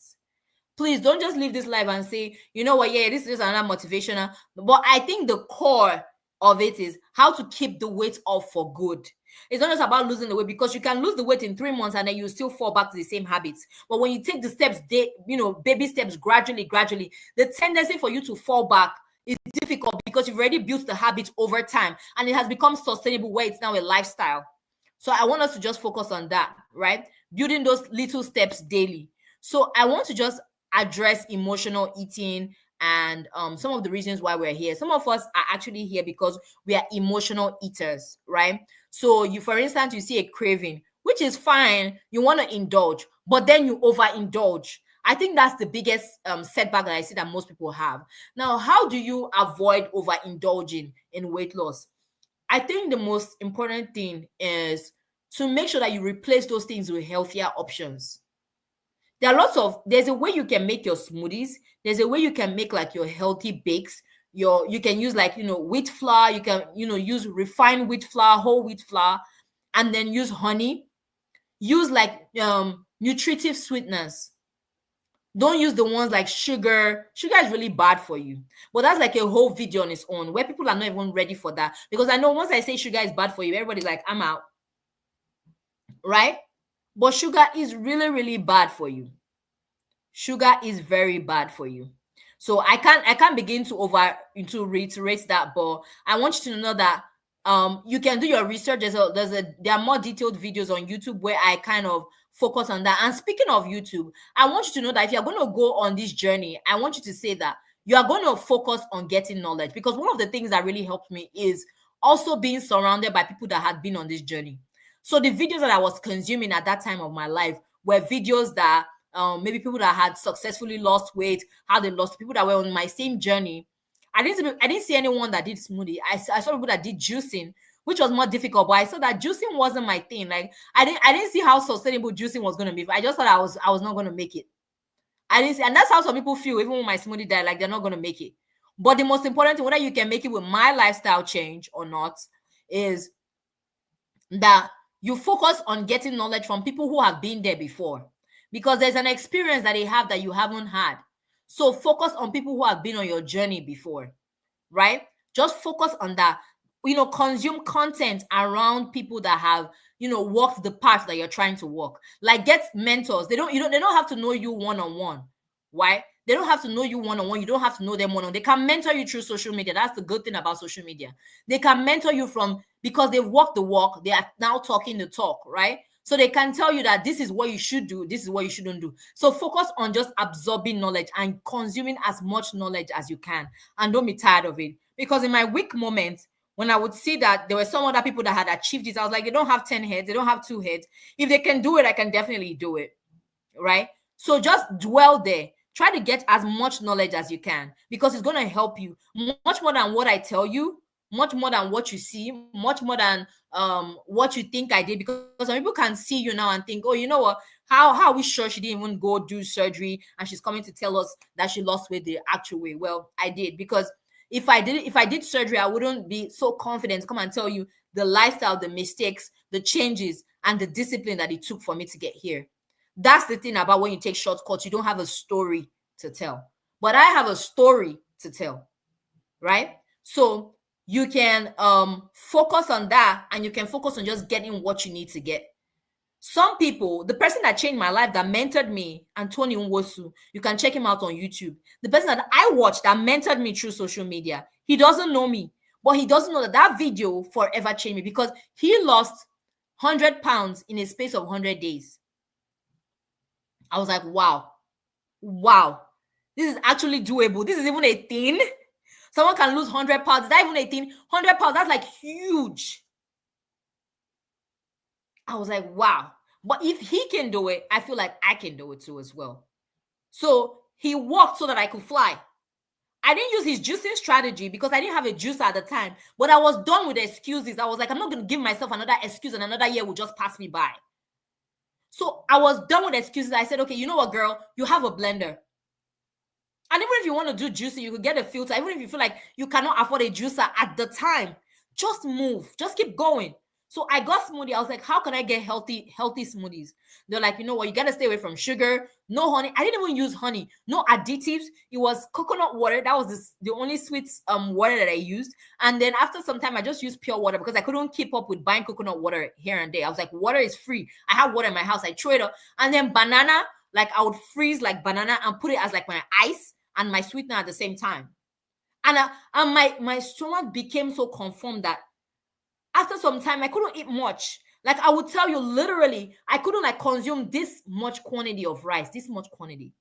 Please don't just leave this live and say, you know what, yeah, this is another motivational. But I think the core of it is how to keep the weight off for good. It's not just about losing the weight, because you can lose the weight in 3 months and then you still fall back to the same habits. But when you take the steps, baby steps, gradually, the tendency for you to fall back is difficult, because you've already built the habit over time and it has become sustainable, where it's now a lifestyle. So I want us to just focus on that, right? building those little steps daily. So I want to just address emotional eating and some of the reasons why we're here. Some of us are actually here because we are emotional eaters, right? So you, for instance, you see a craving, which is fine, you want to indulge, but then you overindulge. I think that's the biggest setback that I see that most people have. Now, how do you avoid overindulging in weight loss? I think the most important thing is to make sure that you replace those things with healthier options. There are lots of, there's a way you can make your smoothies. There's a way you can make like your healthy bakes. You can use like, wheat flour. You can, use refined wheat flour, whole wheat flour, and then use honey. Use like nutritive sweeteners. Don't use the ones like sugar. Sugar is really bad for you. But that's like a whole video on its own where people are not even ready for that. Because I know once I say sugar is bad for you, everybody's like, I'm out. Right? But sugar is really, really bad for you. Sugar is very bad for you. So I can't begin to reiterate that, but I want you to know that you can do your research. There are more detailed videos on YouTube where I kind of focus on that. And speaking of YouTube, I want you to know that if you're going to go on this journey, I want you to say that you are going to focus on getting knowledge, because one of the things that really helped me is also being surrounded by people that had been on this journey. So the videos that I was consuming at that time of my life were videos that maybe people that had successfully lost weight, how they lost, people that were on my same journey. I didn't see anyone that did smoothie. I saw people that did juicing, which was more difficult, but I saw that juicing wasn't my thing. Like I didn't see how sustainable juicing was going to be. I just thought I was not going to make it. I didn't see, and that's how some people feel even when my smoothie died, like they're not going to make it. But the most important thing, whether you can make it with my lifestyle change or not, is that you focus on getting knowledge from people who have been there before, because there's an experience that they have that you haven't had. So focus on people who have been on your journey before, right? Just focus on that. Consume content around people that have, walked the path that you're trying to walk. Like, get mentors. They don't have to know you one-on-one. Why? They don't have to know you one-on-one. You don't have to know them one-on-one. They can mentor you through social media. That's the good thing about social media. They can mentor you because they've walked the walk. They are now talking the talk, right? So they can tell you that this is what you should do, this is what you shouldn't do. So focus on just absorbing knowledge and consuming as much knowledge as you can. And don't be tired of it. Because in my weak moments, when I would see that there were some other people that had achieved it, I was like, they don't have 10 heads, they don't have 2 heads. If they can do it, I can definitely do it, right? So just dwell there. Try to get as much knowledge as you can, because it's going to help you much more than what I tell you, much more than what you see, much more than what you think I did. Because some people can see you now and think, oh, you know what, how are we sure she didn't even go do surgery and she's coming to tell us that she lost weight the actual way? Well, I did, because if I did surgery, I wouldn't be so confident to come and tell you the lifestyle, the mistakes, the changes, and the discipline that it took for me to get here. That's the thing about when you take shortcuts, you don't have a story to tell. But I have a story to tell, right? So you can focus on that, and you can focus on just getting what you need to get. Some people, the person that changed my life, that mentored me, Anthony Nwosu, you can check him out on YouTube. The person that I watched that mentored me through social media, he doesn't know me, but he doesn't know that that video forever changed me, because he lost 100 pounds in a space of 100 days. I was like, wow, this is actually doable. This is even a thing. Someone can lose 100 pounds. Is that even a thing? 100 pounds, that's like huge. I was like, wow. But if he can do it, I feel like I can do it too as well. So he walked so that I could fly. I didn't use his juicing strategy because I didn't have a juicer at the time. But I was done with excuses. I was like, I'm not going to give myself another excuse, and another year will just pass me by. So I was done with excuses. I said, okay, you know what, girl? You have a blender. And even if you want to do juicing, you could get a filter. Even if you feel like you cannot afford a juicer at the time, just move. Just keep going. So I got smoothie. I was like, how can I get healthy smoothies? They're like, you know what? You got to stay away from sugar. No honey. I didn't even use honey. No additives. It was coconut water. That was the only sweet water that I used. And then after some time, I just used pure water because I couldn't keep up with buying coconut water here and there. I was like, water is free. I have water in my house. I throw it up. And then banana, like I would freeze like banana and put it as like my ice and my sweetener at the same time. And my stomach became so conformed that after some time, I couldn't eat much. Like I would tell you literally, I couldn't like consume this much quantity of rice, this much quantity,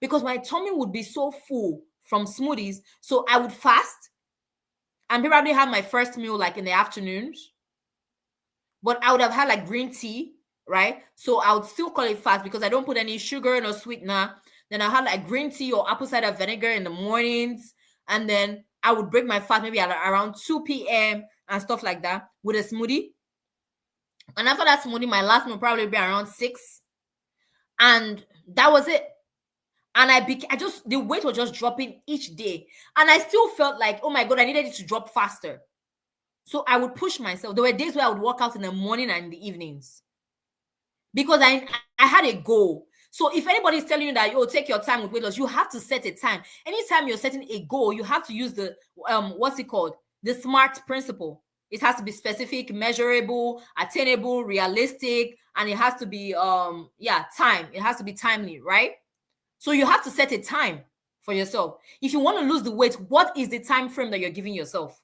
because my tummy would be so full from smoothies. So I would fast and probably have my first meal like in the afternoons, but I would have had like green tea, right? So I would still call it fast because I don't put any sugar or sweetener. Then I had like green tea or apple cider vinegar in the mornings, and then I would break my fast maybe at around 2 p.m. and stuff like that with a smoothie. And after that smoothie, my last meal probably be around 6, and that was it. And I just, the weight was just dropping each day, and I still felt like, oh my god, I needed it to drop faster. So I would push myself. There were days where I would work out in the morning and in the evenings because I had a goal. So if anybody is telling you that, oh, take your time with weight loss, you have to set a time. Anytime you're setting a goal, you have to use the what's it called? The SMART principle. It has to be specific, measurable, attainable, realistic, and it has to be time. It has to be timely, right? So you have to set a time for yourself. If you want to lose the weight, what is the time frame that you're giving yourself?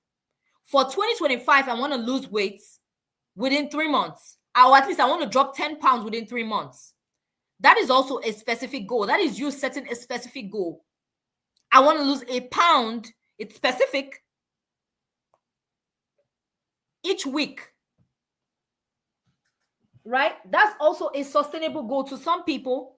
For 2025, I want to lose weight within 3 months, or at least I want to drop 10 pounds within 3 months. That is also a specific goal. That is you setting a specific goal. I want to lose a pound. It's specific. Each week, right? That's also a sustainable goal. To some people,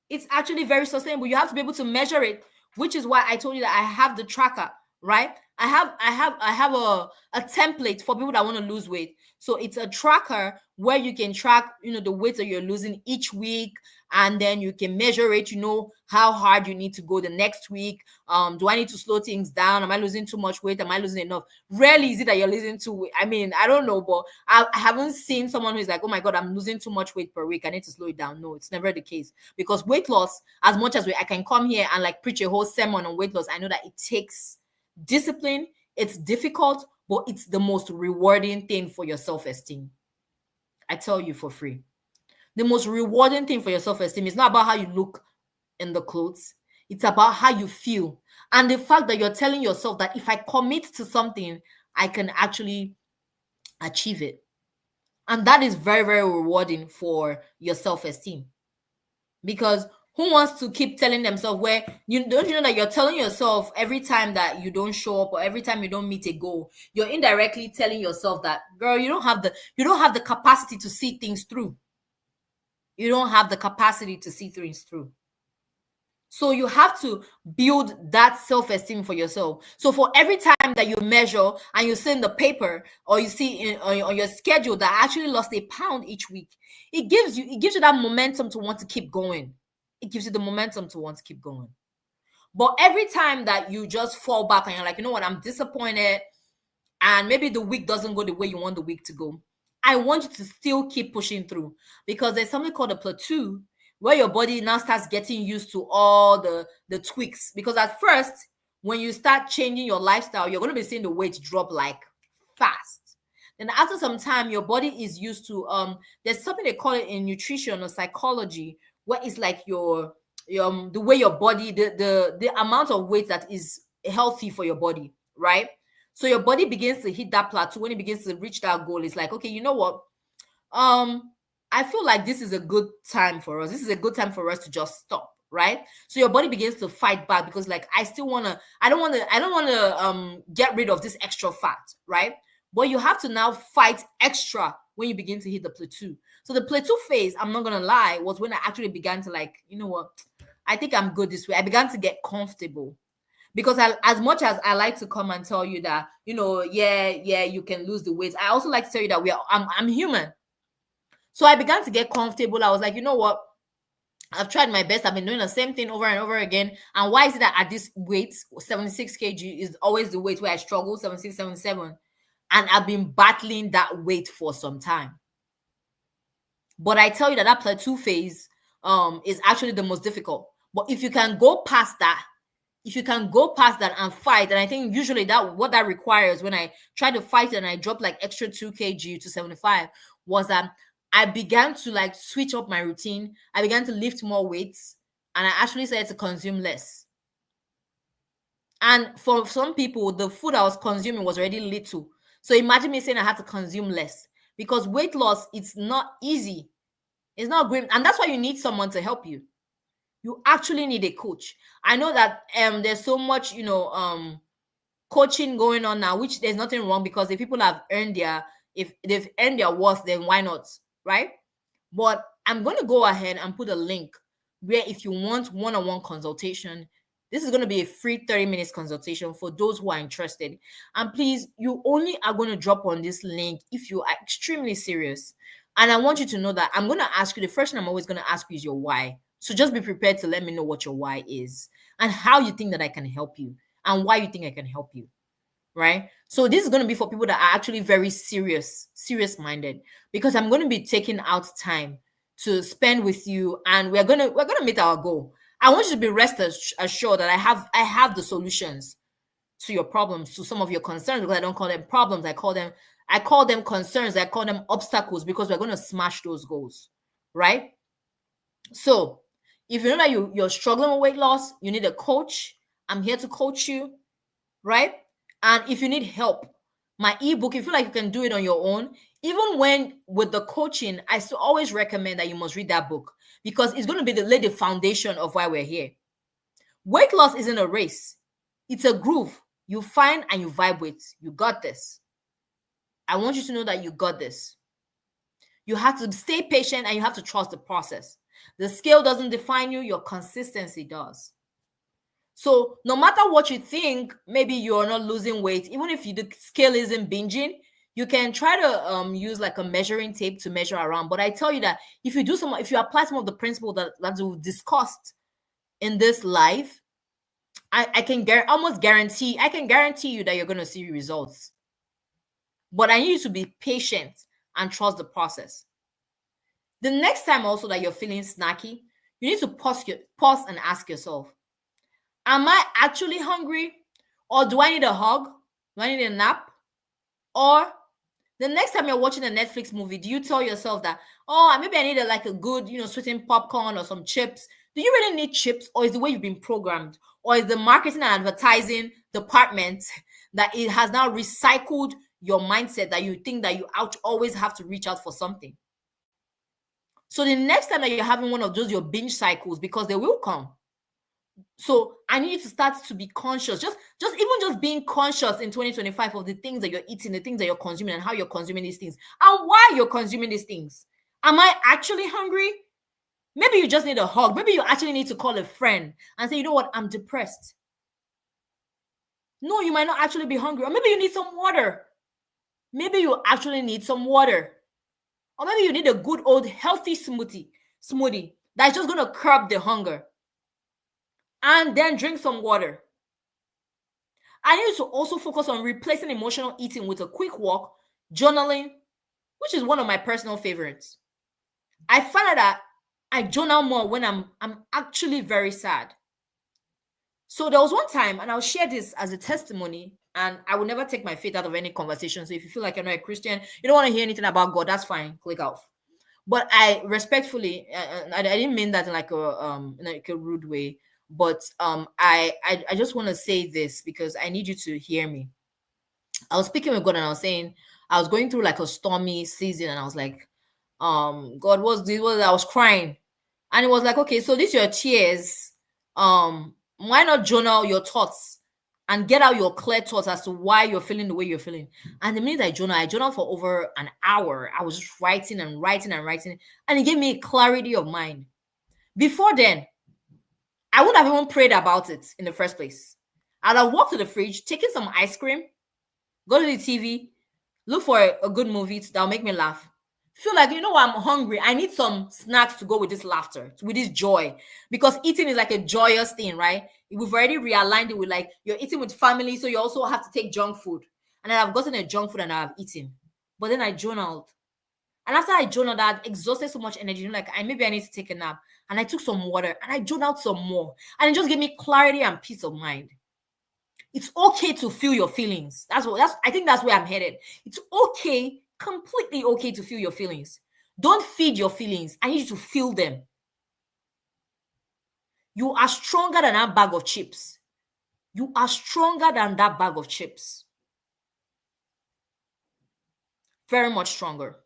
it's actually very sustainable. You have to be able to measure it, which is why I told you that I have the tracker, right? I have a template for people that want to lose weight. So it's a tracker where you can track, the weight that you're losing each week, and then you can measure it. You know how hard you need to go the next week. Do I need to slow things down? Am I losing too much weight? Am I losing enough? Rarely is it that you're losing too weight. I mean, I don't know, but I haven't seen someone who's like, oh my god, I'm losing too much weight per week, I need to slow it down. No, it's never the case, because weight loss, as much as I can come here and like preach a whole sermon on weight loss, I know that it takes discipline. It's difficult, but it's the most rewarding thing for your self-esteem. I tell you for free. The most rewarding thing for your self-esteem is not about how you look in the clothes. It's about how you feel. And the fact that you're telling yourself that if I commit to something, I can actually achieve it. And that is very, very rewarding for your self-esteem. Because who wants to keep telling themselves, where you know that you're telling yourself every time that you don't show up or every time you don't meet a goal, you're indirectly telling yourself that, girl, you don't have the capacity to see things through. You don't have the capacity to see things through. So you have to build that self-esteem for yourself. So for every time that you measure and you see in the paper or you see on your schedule that I actually lost a pound each week, it gives you that momentum to want to keep going. It gives you the momentum to want to keep going. But every time that you just fall back and you're like, you know what, I'm disappointed, and maybe the week doesn't go the way you want the week to go, I want you to still keep pushing through, because there's something called a plateau where your body now starts getting used to all the tweaks. Because at first, when you start changing your lifestyle, you're going to be seeing the weight drop like fast. Then after some time, your body is used to there's something they call it in nutrition or psychology, where it's like your the way your body, the amount of weight that is healthy for your body, right? So your body begins to hit that plateau. When it begins to reach that goal, it's like, okay, you know what, I feel like this is a good time for us. This is a good time for us to just stop, right? So your body begins to fight back, because like, I don't want to get rid of this extra fat, right? But you have to now fight extra when you begin to hit the plateau. So the plateau phase, I'm not gonna lie, was when I actually began to like, you know what, I think I'm good this way. I began to get comfortable. Because as much as I like to come and tell you that, yeah, you can lose the weight, I also like to tell you that I'm human. So I began to get comfortable. I was like, you know what? I've tried my best. I've been doing the same thing over and over again. And why is it that at this weight, 76 kg is always the weight where I struggle, 76, 77. And I've been battling that weight for some time. But I tell you that plateau phase is actually the most difficult. But if you can go past that, and fight, and I think usually what that requires, when I try to fight and I drop like extra 2 kg to 75, was that I began to like switch up my routine. I began to lift more weights, and I actually started to consume less. And for some people, the food I was consuming was already little. So imagine me saying I had to consume less. because weight loss, it's not easy. It's not great. And that's why you need someone to help you. You actually need a coach. I know that there's so much, coaching going on now, which there's nothing wrong, because if people have earned their, if they've earned their worth, then why not? Right? But I'm going to go ahead and put a link where if you want one-on-one consultation, this is going to be a free 30 minutes consultation for those who are interested. And please, you only are going to drop on this link if you are extremely serious. And I want you to know that I'm going to ask you, the first thing I'm always going to ask you is your why. So just be prepared to let me know what your why is and how you think that I can help you and why you think I can help you. Right? So this is going to be for people that are actually very serious minded, because I'm going to be taking out time to spend with you, and we're going to meet our goal. I want you to be rest assured that I have the solutions to your problems, to some of your concerns, because I don't call them problems. I call them concerns. I call them obstacles, because we're going to smash those goals. Right? So if you know that you're struggling with weight loss, you need a coach. I'm here to coach you. Right? And if you need help, my ebook, if you feel like you can do it on your own, even when with the coaching, I still always recommend that you must read that book, because it's going to be lay the foundation of why we're here. Weight loss isn't a race. It's a groove you find and you vibe with. You got this. I want you to know that you got this. You have to stay patient and you have to trust the process. The scale doesn't define you, your consistency does. So no matter what you think, maybe you're not losing weight, even if the scale isn't binging, you can try to use like a measuring tape to measure around. But I tell you that if you apply some of the principles that we've discussed in this life, I can guarantee you that you're going to see results. But I need you to be patient and trust the process. The next time also that you're feeling snacky, you need to pause and ask yourself, am I actually hungry? Or do I need a hug? Do I need a nap? Or the next time you're watching a Netflix movie, do you tell yourself that, oh, maybe I need a good, sweetened popcorn or some chips? Do you really need chips? Or is the way you've been programmed? Or is the marketing and advertising department that it has now recycled your mindset that you think that you always have to reach out for something? So the next time that you're having one of those, your binge cycles, because they will come. So I need you to start to be conscious, just being conscious in 2025 of the things that you're eating, the things that you're consuming, and how you're consuming these things, and why you're consuming these things. Am I actually hungry? Maybe you just need a hug. Maybe you actually need to call a friend and say, you know what, I'm depressed. No, you might not actually be hungry. Or maybe you need some water. Maybe you actually need some water. Or maybe you need a good old healthy smoothie that's just going to curb the hunger. And then drink some water. I need to also focus on replacing emotional eating with a quick walk, journaling, which is one of my personal favorites. I find that I journal more when I'm actually very sad. So there was one time, and I'll share this as a testimony, and I will never take my faith out of any conversation. So if you feel like you're not a Christian, you don't want to hear anything about God, that's fine. Click off. But I respectfully, I didn't mean that in like a rude way. But I just want to say this because I need you to hear me. I was speaking with God and I was saying I was going through like a stormy season, and I was like, God, what's this? I was crying, and it was like, okay, so these are your tears. Why not journal your thoughts and get out your clear thoughts as to why you're feeling the way you're feeling? And the minute I journaled for over an hour. I was just writing and writing and writing, and it gave me clarity of mind. Before then, I wouldn't have even prayed about it in the first place. I'd have walked to the fridge, taken some ice cream, go to the TV, look for a good movie that'll make me laugh. Feel like, I'm hungry. I need some snacks to go with this laughter, with this joy. Because eating is like a joyous thing, right? We've already realigned it with like, you're eating with family, so you also have to take junk food. And then I've gotten a junk food and I've eaten. But then I journaled. And after I journaled, I had exhausted so much energy. Maybe I need to take a nap. And I took some water and I journaled some more. And it just gave me clarity and peace of mind. It's okay to feel your feelings. I think that's where I'm headed. It's okay, completely okay to feel your feelings. Don't feed your feelings. I need you to feel them. You are stronger than that bag of chips. You are stronger than that bag of chips. Very much stronger.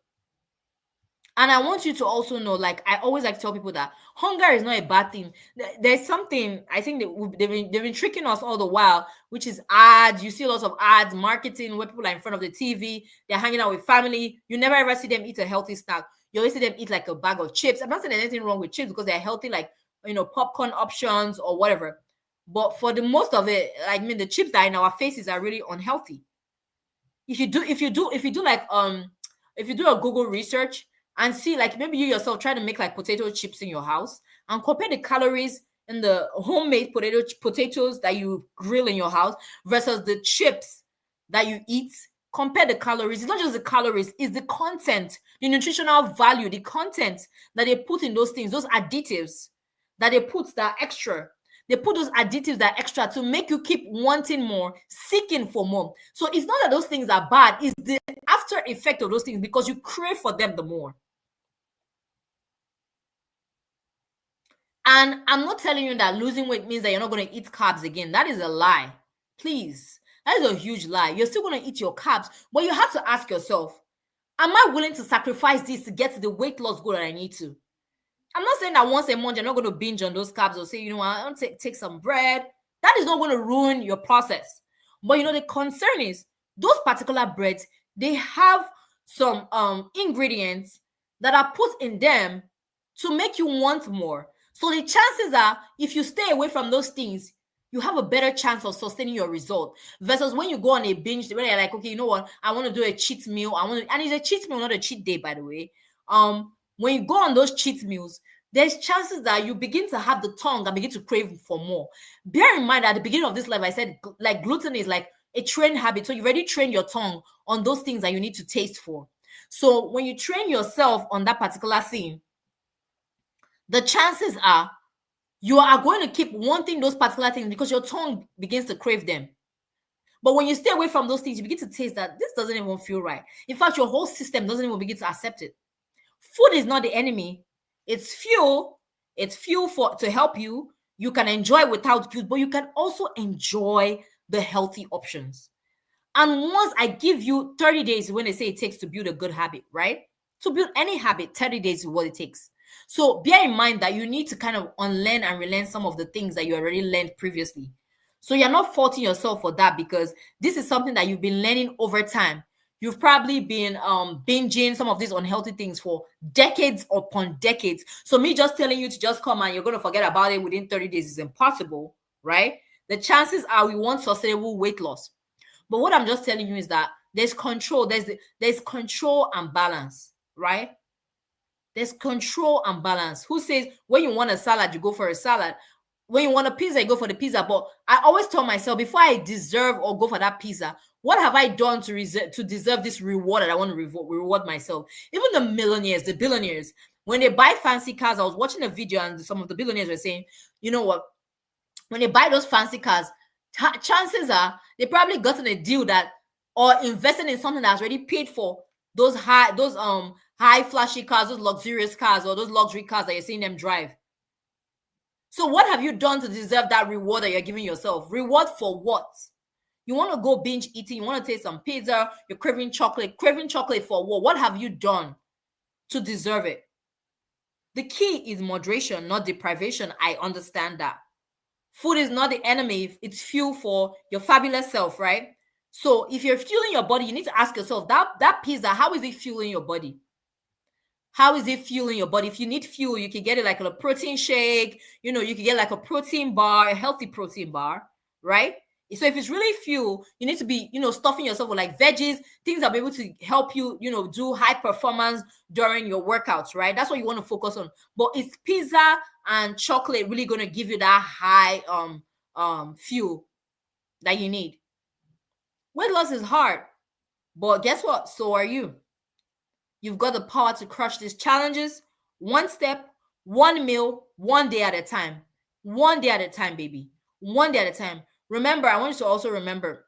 And I want you to also know, like I always like to tell people that hunger is not a bad thing. There's something I think that they've been tricking us all the while, which is ads. You see lots of ads, marketing where people are in front of the TV, they're hanging out with family. You never ever see them eat a healthy snack. You always see them eat like a bag of chips. I'm not saying there's anything wrong with chips because they're healthy, like popcorn options or whatever. But for the most of it, like, I mean, the chips that are in our faces are really unhealthy. If you do like if you do a Google research and see, like, maybe you yourself try to make like potato chips in your house and compare the calories in the homemade potatoes that you grill in your house versus the chips that you eat. Compare the calories. It's not just the calories, it's the content, the nutritional value, the content that they put in those things, those additives that they put that are extra. They put those additives that are extra to make you keep wanting more, seeking for more. So it's not that those things are bad, it's the after effect of those things because you crave for them the more. And I'm not telling you that losing weight means that you're not going to eat carbs again. That is a lie. Please. That is a huge lie. You're still going to eat your carbs, but you have to ask yourself, am I willing to sacrifice this to get to the weight loss goal that I need to? I'm not saying that once a month you're not going to binge on those carbs or say, you know what, I want to take some bread. That is not going to ruin your process. But the concern is those particular breads, they have some ingredients that are put in them to make you want more. So the chances are, if you stay away from those things, you have a better chance of sustaining your result versus when you go on a binge where you're like, okay, you know what, I want to do a cheat meal. And it's a cheat meal, not a cheat day, by the way. When you go on those cheat meals, there's chances that you begin to have the tongue and begin to crave for more. Bear in mind, at the beginning of this life, I said, like, gluten is like a trained habit. So you've already trained your tongue on those things that you need to taste for. So when you train yourself on that particular thing, the chances are you are going to keep wanting those particular things because your tongue begins to crave them. But when you stay away from those things, you begin to taste that this doesn't even feel right. In fact, your whole system doesn't even begin to accept it. Food is not the enemy. It's fuel. It's fuel to help you. You can enjoy without guilt, but you can also enjoy the healthy options. And once I give you 30 days, when they say it takes to build a good habit, right? To build any habit, 30 days is what it takes. So bear in mind that you need to kind of unlearn and relearn some of the things that you already learned previously. So you're not faulting yourself for that because this is something that you've been learning over time. You've probably been binging some of these unhealthy things for decades upon decades. So me just telling you to just come and you're going to forget about it within 30 days is impossible, right? The chances are we want sustainable weight loss. But what I'm just telling you is that there's control. There's control and balance, right? There's control and balance. Who says when you want a salad, you go for a salad? When you want a pizza, you go for the pizza. But I always tell myself, before I deserve or go for that pizza, what have I done to deserve this reward that I want to reward myself? Even the millionaires, the billionaires, when they buy fancy cars, I was watching a video and some of the billionaires were saying, you know what? When they buy those fancy cars, chances are they probably gotten a deal that or invested in something that's already paid for those high flashy cars, those luxurious cars, or those luxury cars that you're seeing them drive. So what have you done to deserve that reward that you're giving yourself? Reward for what? You want to go binge eating, you want to taste some pizza, you're craving chocolate. Craving chocolate for what? What have you done to deserve it? The key is moderation, not deprivation. I understand that. Food is not the enemy. It's fuel for your fabulous self, right? So if you're fueling your body, you need to ask yourself, that pizza, how is it fueling your body? How is it fueling your body? If you need fuel, you can get it like a protein shake. You can get like a protein bar, a healthy protein bar, right? So if it's really fuel, you need to be, stuffing yourself with like veggies, things that will be able to help you, do high performance during your workouts, right? That's what you want to focus on. But is pizza and chocolate really going to give you that high fuel that you need? Weight loss is hard, but guess what? So are you. You've got the power to crush these challenges one step, one meal, one day at a time. One day at a time, baby. One day at a time. Remember, I want you to also remember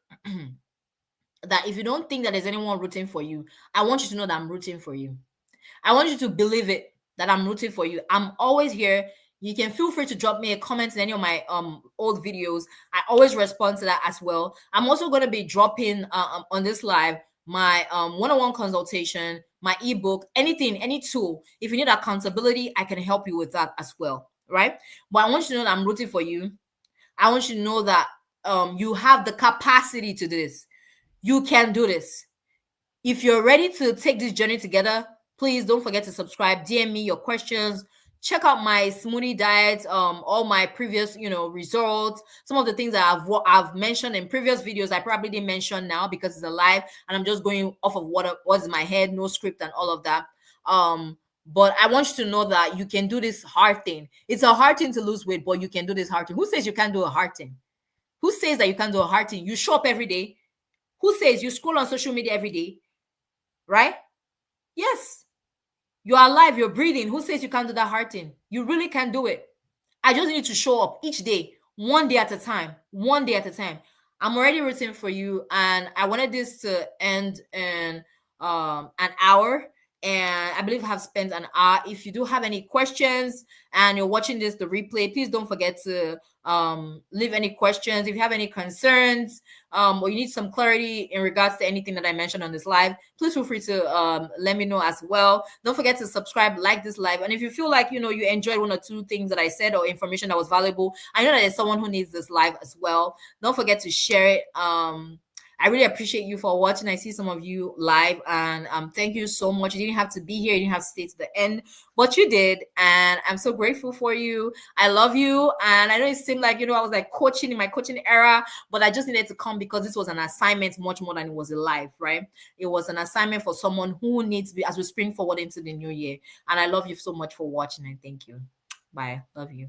that if you don't think that there's anyone rooting for you, I want you to know that I'm rooting for you. I want you to believe it, that I'm rooting for you. I'm always here. You can feel free to drop me a comment in any of my old videos. I always respond to that as well. I'm also going to be dropping on this live my one-on-one consultation, my ebook, anything, any tool. If you need accountability, I can help you with that as well, right? But I want you to know that I'm rooting for you. I want you to know that you have the capacity to do this. You can do this. If you're ready to take this journey together, please don't forget to subscribe, DM me your questions, check out my smoothie diet, all my previous, results, some of the things that I've mentioned in previous videos. I probably didn't mention now because it's a live and I'm just going off of what's in my head, no script and all of that. But I want you to know that you can do this hard thing. It's a hard thing to lose weight, but you can do this hard thing. Who says you can't do a hard thing? Who says that you can't do a hard thing? You show up every day. Who says you scroll on social media every day? Right? Yes. You're alive, you're breathing. Who says you can't do that hard thing? You really can do it. I just need to show up each day, one day at a time, one day at a time. I'm already rooting for you, and I wanted this to end in an hour, and I believe I have spent an hour. If you do have any questions and you're watching the replay, please don't forget to leave any questions. If you have any concerns, or you need some clarity in regards to anything that I mentioned on this live, please feel free to let me know as well. Don't forget to subscribe, like this live, and if you feel like you enjoyed one or two things that I said or information that was valuable, I know that there's someone who needs this live as well. Don't forget to share it. I really appreciate you for watching. I see some of you live, and thank you so much. You didn't have to be here, you didn't have to stay to the end, but you did, and I'm so grateful for you. I love you, and I know it seemed like I was like coaching in my coaching era, but I just needed to come because this was an assignment much more than it was a live, right? It was an assignment for someone who needs to be, as we spring forward into the new year. And I love you so much for watching, and thank you. Bye. Love you.